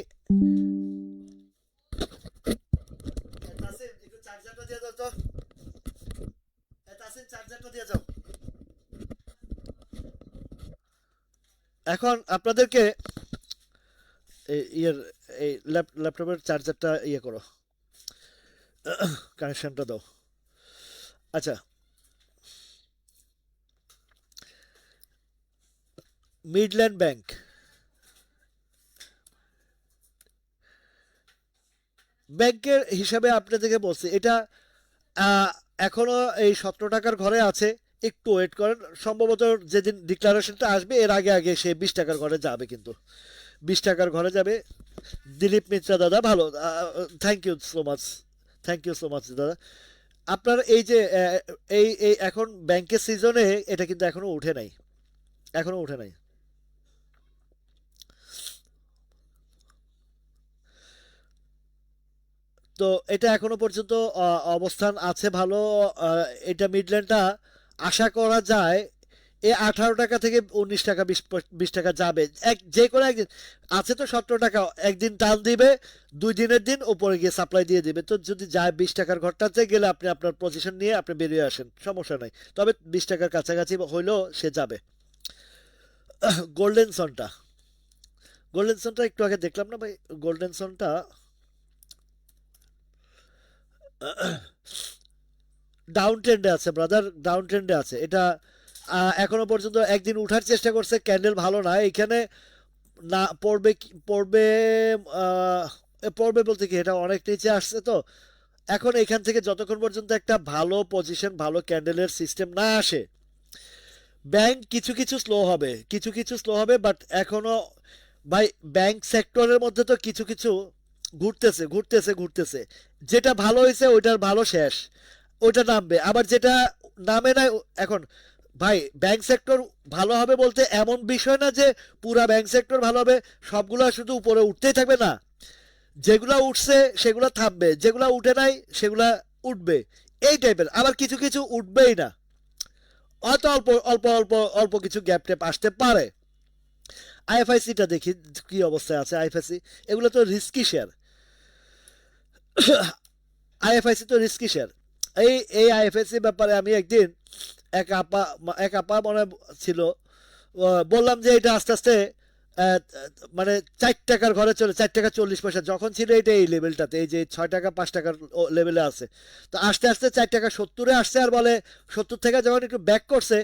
তাসিম, একটু চার্জারটা দিয়ে দাও তো। তাসিম, চার্জারটা দিয়ে যাও। এখন আপনাদেরকে ইয়ের এই ল্যাপটপের চার্জারটা ইয়ে করো, কানেকশনটা দাও। আচ্ছা, মিডল্যান্ড ব্যাংক, ব্যাংকের হিসাবে আপনাদেরকে বলছি, এটা আহ, এখনো এই 17 টাকার ঘরে আছে। একটু ওয়েট করেন, সম্ভবত যেদিন ডিক্লারেশনটা আসবে এর আগে আগে সে 20 টাকার ঘরে যাবে, কিন্তু 20 টাকার ঘরে যাবে। দিলীপ মিত্রা দাদা, ভালো, thank you so much, thank you so much দাদা। আপনার এই যে এই এই এখন ব্যাংকের সিজনে এটা কিন্তু এখনো উঠে নাই, এখনো উঠে নাই। তো এটা এখনো পর্যন্ত অবস্থান আছে ভালো। এটা মিডল্যান্ডটা আশা করা যায় এ 18 টাকা থেকে 19 টাকা, 20 টাকা যাবে, যে কোনো একদিন। আছে তো 17 টাকা, একদিন টান দিবে, 2 দিনের দিন উপরে গিয়ে সাপ্লাই দিয়ে দিবে। তো যদি যায় 20 টাকার ঘরটাতে গেলে, আপনি আপনার পজিশন নিয়ে আপনি বেরিয়ে আসেন, সমস্যা নাই। তবে 20 টাকার কাছাকাছি হইলেও সে যাবে। গোল্ডেন সনটা, গোল্ডেন সনটা একটু আগে দেখলাম না ভাই, গোল্ডেন সনটা ডাউন ট্রেন্ডে আছে ব্রাদার, ডাউন ট্রেন্ডে আছে এটা। এখনো পর্যন্ত একদিন উঠার চেষ্টা করছে, ক্যান্ডেল ভালো না এখানে। না পড়বে পড়বে পড়বে বলতে কি, এটা অনেক নিচে আসছে তো। এখন এখান থেকে যতক্ষণ পর্যন্ত একটা ভালো পজিশন, ভালো ক্যান্ডেলের সিস্টেম না আসে, ব্যাংক কিছু কিছু স্লো হবে, কিছু কিছু স্লো হবে, বাট এখনো ভাই ব্যাংক সেক্টরের মধ্যে তো কিছু কিছু ঘুরতেছে ঘুরতেছে ঘুরতেছে। যেটা ভালো হয়েছে ওইটার ভালো শেষ, ওইটা নামবে, আবার যেটা নামে না এখন। ভাই ব্যাংক সেক্টর ভালো হবে বলতে এমন বিষয় না যে পুরা ব্যাংক সেক্টর ভালো হবে, সবগুলা শুধু উপরে উঠতেই থাকবে না। যেগুলা উঠছে সেগুলা থামবে, যেগুলা উঠে নাই সেগুলা উঠবে, এই টাইপের। আবার কিছু কিছু উঠবেই না, হয়তো অল্প অল্প অল্প অল্প কিছু গ্যাপ ট্যাপ আসতে পারে। আইএফআইসিটা দেখি কি অবস্থায় আছে আইএফআইসি। এগুলো তো রিস্কি শেয়ার, আইএফআইসি তো রিস্কি শেয়ার। এই এই আইএফআইসি ব্যাপারে আমি একদিন এক আপা এক আপা মনে ছিল, বললাম যে এটা আস্তে আস্তে আহ, মানে 4 টাকার ঘরে চলে, 4 টাকা 40 পয়সা যখন ছিল এটা এই লেভেলটাতে, এই যে 6 টাকা 5 টাকার লেভেলে আছে। তো আস্তে আস্তে 4 টাকা 70-এ আসছে, আর বলে 70 থেকে যখন একটু ব্যাক করছে,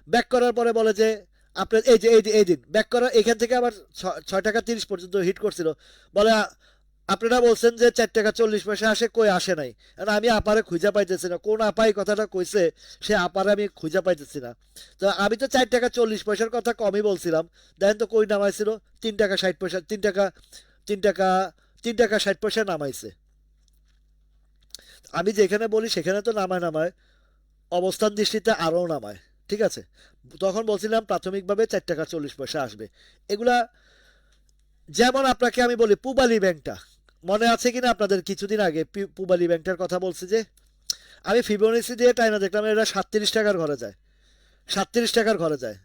ব্যাক করার পরে বলে যে আপনার এই যে এই দিন ব্যাক করা এখান থেকে আবার 6 টাকা 30 পর্যন্ত হিট করছিল। বলে আপনারা বলছেন যে 4 টাকা 40 পয়সা আসে, কই আসে নাই। কারণ আমি আপারে খুঁজে পাইতেছি না, কোন আপাই কথাটা কইছে সে আপারে আমি খুঁজে পাইতেছি না। তো আমি তো 4 টাকা 40 পয়সার কথা কমই বলছিলাম, দেখেন তো কই নামাইছিল। 3 টাকা 60 পয়সা, 3 টাকা 3 টাকা 3 টাকা 60 পয়সা নামাইছে। আমি যেখানে বলি সেখানে তো নামায় নামায়, অবস্থান দৃষ্টিতে আরও নামায়। ঠিক আছে, তখন বলছিলাম প্রাথমিকভাবে 4 টাকা 40 পয়সা আসবে। এগুলা যেমন আপনাকে আমি বলি পুবালি ব্যাংকটা, মনে আছে কিনা আপনাদের, কিছুদিন আগে পুবালি ব্যাংকটার কথা বলছি যে আমি ফিবোনাচি দিয়ে টাইনা দেখলাম এটা 37 টাকার ঘরে যায়, 37 টাকার ঘরে যায়।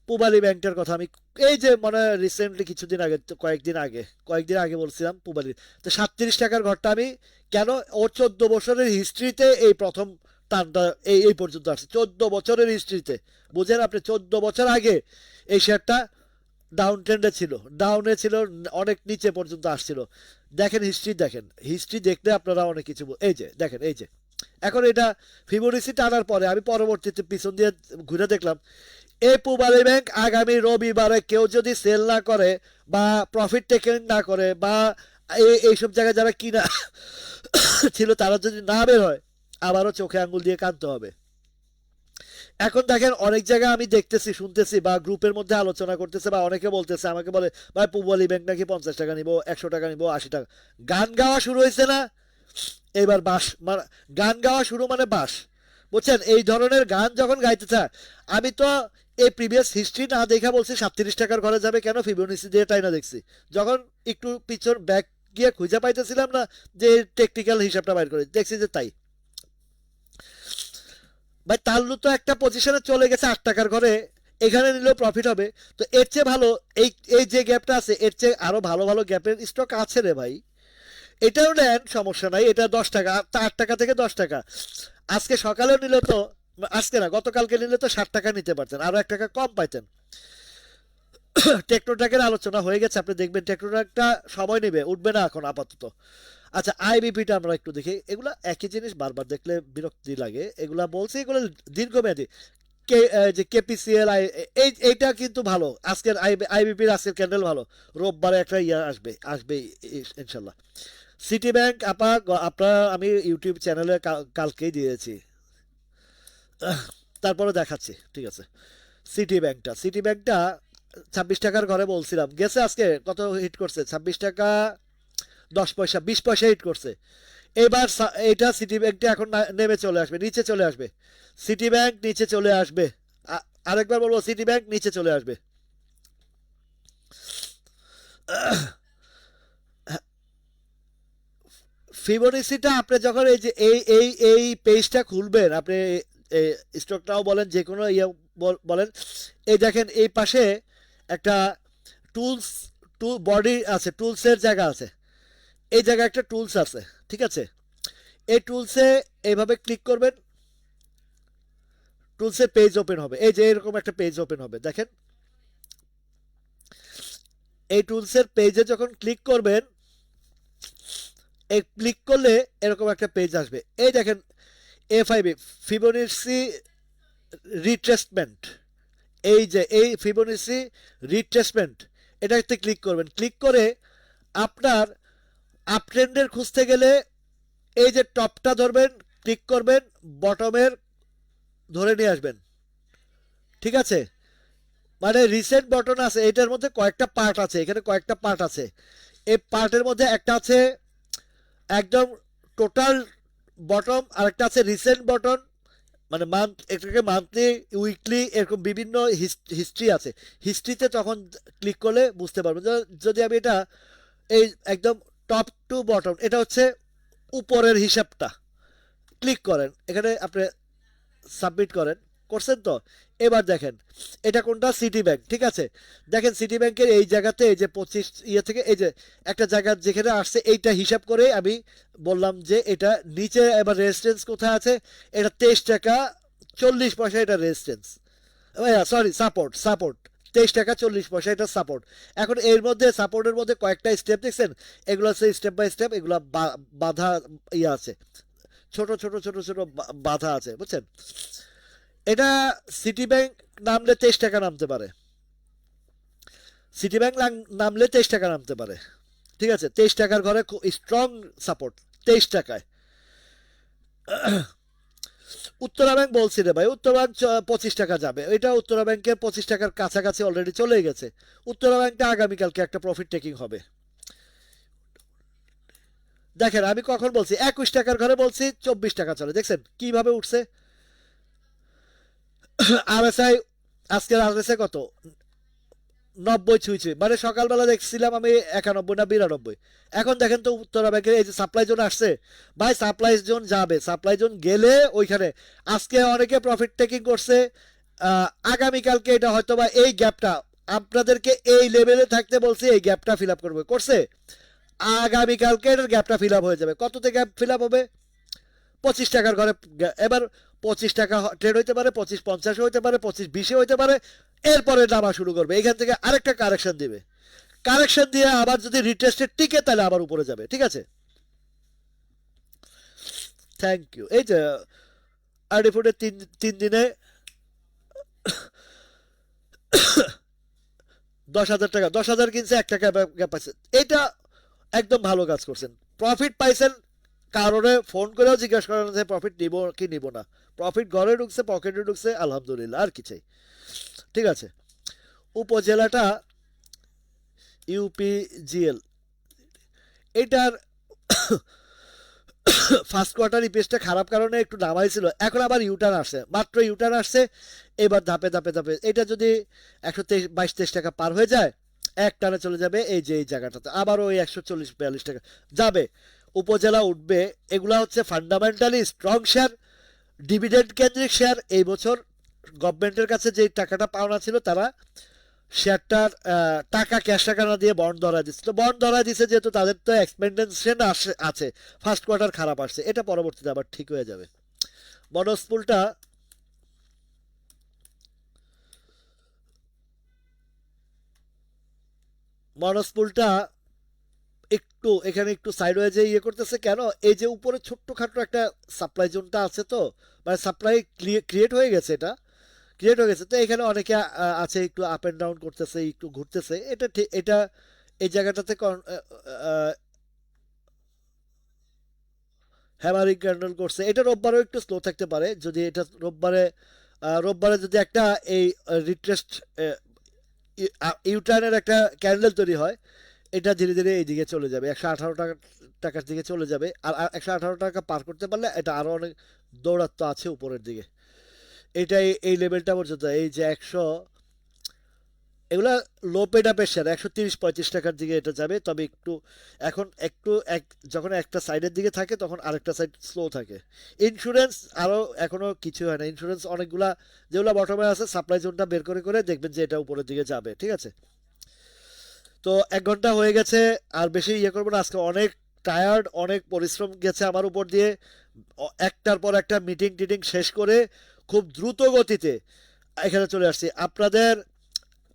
পুবালি ব্যাংকটার কথা আমি এই যে মনে রিসেন্টলি কিছুদিন আগে, কয়েকদিন আগে বলছিলাম পুবালি। তো 37 টাকার ঘরটা আমি কেন, ওর 14 বছরের হিস্ট্রিতে এই প্রথম টানটা এই পর্যন্ত আসছে, 14 বছরের হিস্ট্রিতে। বুঝেন আপনি, 14 বছর আগে এই শেয়ারটা ডাউন ট্রেন্ডে ছিল, ডাউনে ছিল, অনেক নিচে পর্যন্ত আসছিল। দেখেন হিস্ট্রি, দেখেন হিস্ট্রি দেখলে আপনারা অনেক কিছু এই যে দেখেন, এই যে এখন এটা ফিবোনাচি টানার পরে আমি পরবর্তীতে পিছন দিয়ে ঘুরে দেখলাম এই পুবালি ব্যাংক আগামী রবিবারে কেউ যদি সেল না করে বা প্রফিট টেকিং না করে বা এইসব জায়গায় যারা কিনা ছিল তারা যদি না বের হয়, আবারও চোখে আঙ্গুল দিয়ে কাঁদতে হবে। এখন দেখেন অনেক জায়গায় আমি দেখতেছি শুনতেছি বা গ্রুপের মধ্যে আলোচনা করতেছে বা অনেকে বলতেছে, আমাকে বলে ভাই পুবালি ব্যাংক নাকি 50 টাকা নিবো, 100 টাকা নিবো, 80 টাকা। গান গাওয়া শুরু হয়েছে না এবার, বাস গান গাওয়া শুরু মানে বাস। বুঝছেন, এই ধরনের গান যখন গাইতে চায়, আমি তো এই প্রিভিয়াস হিস্ট্রি না দেখা বলছি 37 টাকার ঘরে যাবে কেন, ফিবোনাচি দিয়ে তাই না দেখছি। যখন একটু পিছন ব্যাক গিয়ে খুঁজে পাইতেছিলাম না যে টেকনিক্যাল হিসাবটা বাইর করে দেখছি যে তাই। ভাই তাল্লু তো একটা পজিশনে চলে গেছে 8 টাকার ঘরে, এখানে নিলেও প্রফিট হবে। তো এর চেয়ে ভালো এই এই যে গ্যাপটা আছে এর চেয়ে আরো ভালো ভালো গ্যাপের স্টক আছে রে ভাই, এটাও নেন সমস্যা নাই। এটা 10 টাকা, 8 টাকা থেকে 10 টাকা। আজকে সকালেও নিলে তো, আজকে না গতকালকে নিলে তো 60 টাকা নিতে পারতেন, আরো 1 টাকা কম পাইতেন। টেকনোট্রাকের আলোচনা হয়ে গেছে, আপনি দেখবেন টেকনোট্রাকটা সময় নেবে, উঠবে না এখন আপাতত। আচ্ছা আইবিপিটা আমরা একটু দেখি, এগুলা একই জিনিস বারবার দেখলে বিরক্তি লাগে। এগুলা বলছে এগুলো দীর্ঘমেয়াদী। যে কেপিসিএল এইটা কিন্তু ভালো, আজকের আইবিপির আজকের ক্যান্ডেল ভালো। রোববারে একটা ইয়া আসবে আসবে ইনশাল্লাহ। সিটি ব্যাংক আপনার আমি ইউটিউব চ্যানেলে কালকেই দিয়েছি, তারপরে দেখাচ্ছি, ঠিক আছে। সিটি ব্যাংকটা 26 টাকার ঘরে বলছিলাম, গেছে আজকে কত হিট করছে, 26 টাকা 10 পয়সা, 20 পয়সা হিট করছে। এবার এটা সিটি ব্যাংকটা এখন নেমে চলে আসবে, নিচে চলে আসবে। সিটি ব্যাংক নিচে চলে আসবে, আরেকবার বলবো সিটি ব্যাংক নিচে চলে আসবে। ফিবোনাচিটা আপনি যখন এই যে এই পেজটা খুলবেন, আপনি স্টকটাও বলেন যে কোনো ইয়ে বলেন, এই দেখেন এই পাশে একটা টুলস, বডি আছে, টুলসের জায়গা আছে, এই জায়গায় একটা টুলস আছে, ঠিক আছে। এই টুলসে এইভাবে ক্লিক করবেন, টুলসের পেজ ওপেন হবে, এই যে এরকম একটা পেজ ওপেন হবে দেখেন। এই টুলসের পেজে যখন ক্লিক করবেন, এই ক্লিক করলে এরকম একটা পেজ আসবে, এই দেখেন এফআইবি ফিবোনাচি রিট্রেসমেন্ট, এই যে এই ফিবোনাচি রিট্রেসমেন্ট, এটাতে ক্লিক করবেন। ক্লিক করে আপনার আপ ট্রেন্ডের খুঁজতে গেলে এই যে টপটা ধরবেন, ক্লিক করবেন, বটমের ধরে নিয়ে আসবেন। ঠিক আছে, মানে রিসেন্ট বটন আছে, এটার মধ্যে কয়েকটা পার্ট আছে, এখানে কয়েকটা পার্ট আছে। এই পার্টের মধ্যে একটা আছে একদম টোটাল বটম, আর একটা আছে রিসেন্ট বটন, মানে মান্থ, এটাকে মান্থলি, উইকলি, এরকম বিভিন্ন হিস্ট্রি আছে। হিস্ট্রিতে তখন ক্লিক করলে বুঝতে পারবেন। যদি আমি এটা এই একদম টপ টু বটম, এটা হচ্ছে উপরের হিসাবটা, ক্লিক করেন, এখানে আপনি সাবমিট করেন, করছেন তো। এবার দেখেন এটা কোনটা, সিটি ব্যাংক। ঠিক আছে, দেখেন সিটি ব্যাংকের এই জায়গাতে এই যে 25 ইয়ে থেকে এই যে একটা জায়গা যেখানে আসছে, এইটা হিসাব করে আমি বললাম যে এটা নিচে। এবার রেজিস্ট্যান্স কোথায় আছে, এটা 23 টাকা 40 পয়সা, এটা রেজিস্ট্যান্স, সরি সাপোর্ট, সাপোর্ট 23 টাকা 40 পয়সা, এটা সাপোর্ট। এখন এর মধ্যে সাপোর্টের মধ্যে কয়েকটা স্টেপ দেখছেন, এগুলো হচ্ছে স্টেপ বাই স্টেপ, এগুলো বাধা ইয়ে আছে, ছোট ছোট ছোট ছোট বাধা আছে, বুঝছেন। এটা সিটি ব্যাংক নামলে 23 টাকা নামতে পারে, সিটি ব্যাংক নামলে 23 টাকা নামতে পারে। ঠিক আছে, 23 টাকার ঘরে স্ট্রং সাপোর্ট, 23 টাকায়। উত্তরা ব্যাংক বলছি রে ভাই, উত্তরা ব্যাংক 25 টাকা যাবে, এটা উত্তরা ব্যাংকের 25 টাকার কাছাকাছি অলরেডি চলে গেছে। উত্তরা ব্যাংকটা আগামীকালকে একটা প্রফিট টেকিং হবে। দেখেন আমি কখন বলছি, 21 টাকার ঘরে বলছি 24 টাকা চলে, দেখছেন কিভাবে উঠছে। আরএসআই, আজকের আরএসআই কত, 90 ছুঁইছে, মানে সকালবেলা দেখছিলাম আমি 91 না 92। এখন দেখেন তো উত্তরা ব্যাংকের এই যে সাপ্লাই জোন আসছে, ভাই সাপ্লাই জোন যাবে, সাপ্লাই জোন গেলে ওইখানে আজকে অনেকে প্রফিট টেকিং করছে। আগামীকালকে এটা হয়তো বা এই গ্যাপটা, আপনাদেরকে এই লেভেলে থাকতে বলছি, এই গ্যাপটা ফিল আপ করবে, করছে। আগামীকালকে এটার গ্যাপটা ফিল আপ হয়ে যাবে। কততে গ্যাপ ফিল আপ হবে, 25 টাকার ঘরে। এবার 25 টাকা ট্রেড হইতে পারে, 25.50 হইতে পারে, 25.20 হইতে পারে। এরপরে নামা শুরু করবে, এখান থেকে আরেকটা কারেকশন দিবে, কারেকশন দিয়ে আবার যদি রিটেস্টে টিকে তাহলে আবার উপরে যাবে। ঠিক আছে, থ্যাংক ইউ। এই যে আরডি ফুডের 3 দিনে 10,000 টাকা, 10,000 কিনছে, 1 টাকা গ্যাপ পাইছে, এটা একদম ভালো কাজ করছেন, প্রফিট পাইছেন। কারণে ফোন করেও জিজ্ঞাসা করেন যে প্রফিট নিব কি নিব না, প্রফিট ঘরে ঢুকছে, পকেটে ঢুকছে, আলহামদুলিল্লাহ, আর কি চাই। ঠিক আছে, উপজেলাটা ইউপিজিএল, এটার ফার্স্ট কোয়ার্টার ইপিএসটা খারাপ কারণে একটু নামাইছিল, এখন আবার ইউটার্ন আসছে, মাত্র ইউটার্ন আসছে। এবার ধাপে ধাপে ধাপে এটা যদি 122-23 টাকা পার হয়ে যায়, এক টানে চলে যাবে এই যে এই জায়গাটাতে, আবার ওই 140-42 টাকা যাবে, উপজেলা উঠবে। এগুলা হচ্ছে ফান্ডামেন্টালি স্ট্রং শেয়ার, ডিভিডেন্ড কেন্দ্রিক শেয়ার। এই বছর গভর্নমেন্টের কাছে যে টাকাটা পাওনা ছিল, তারা শেয়ারটার টাকা, ক্যাশ টাকা না দিয়ে বন্ড ধরা দিচ্ছে। তো বন্ড ধরা দিচ্ছে যেহেতু, তাদের তো এক্সপেন্ডেশন আছে, ফার্স্ট কোয়ার্টার খারাপ আসছে, এটা পরবর্তীতে আবার ঠিক হয়ে যাবে। বনসপুলটা মনস্পুলটা একটু এখানে একটু সাইডওয়েজে ইয়ে করতেছে কেন, এই যে উপরে ছোট্টখাটো একটা সাপ্লাই জোনটা আছে, তো মানে সাপ্লাই ক্রিয়েট হয়ে গেছে, এটা ক্রিয়েট হয়ে গেছে। তো এখানে অনেকে আছে একটু আপ অ্যান্ড ডাউন করতেছে, একটু ঘুরতেছে, এটা ঠিক, এটা এই জায়গাটাতে হ্যামারিং ক্যান্ডেল করছে। এটা রোববারও একটু স্লো থাকতে পারে, যদি এটা রোববারে যদি একটা এই রিট্রেস্ট ইউটার্নের একটা ক্যান্ডেল তৈরি হয়, এটা ধীরে ধীরে এই দিকে চলে যাবে, 118 টাকার দিকে চলে যাবে। আর 118 টাকা পার করতে পারলে এটা আরো অনেক দৌড়াত্ম আছে উপরের দিকে। এটাই এই লেভেলটা পর্যন্ত, এই যে 100, এগুলা লো পেড আপের শেয়ার, 130-35 টাকার দিকে এটা যাবে। তবে একটু এখন একটু যখন একটা সাইডের দিকে থাকে, তখন আরেকটা সাইড স্লো থাকে। ইন্স্যুরেন্স আরও এখনো কিছু হয় না, ইন্স্যুরেন্স অনেকগুলা যেগুলো বটমে আছে, সাপ্লাই জোনটা বের করে করে দেখবেন যে এটা উপরের দিকে যাবে। ঠিক আছে, তো 1 ঘন্টা হয়ে গেছে, আর বেশি ইয়ে করবো না আজকে, অনেক টায়ার্ড, অনেক পরিশ্রম গেছে আমার উপর দিয়ে। একটার পর একটা মিটিং টিটিং শেষ করে খুব দ্রুত গতিতে এখানে চলে আসছি। আপনাদের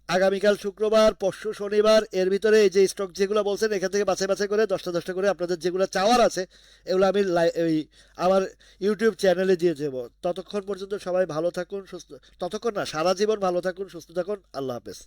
আগামীকাল শুক্রবার, পরশু শনিবার, এর ভিতরে এই যে স্টক যেগুলো বলছেন এখান থেকে বাছাই বাছাই করে 10টা করে আপনাদের যেগুলো চাওয়ার আছে এগুলো আমি ওই আমার ইউটিউব চ্যানেলে দিয়ে দেবো। ততক্ষণ পর্যন্ত সবাই ভালো থাকুন, সুস্থ, ততক্ষণ না, সারা জীবন ভালো থাকুন, সুস্থ থাকুন। আল্লাহ হাফেজ।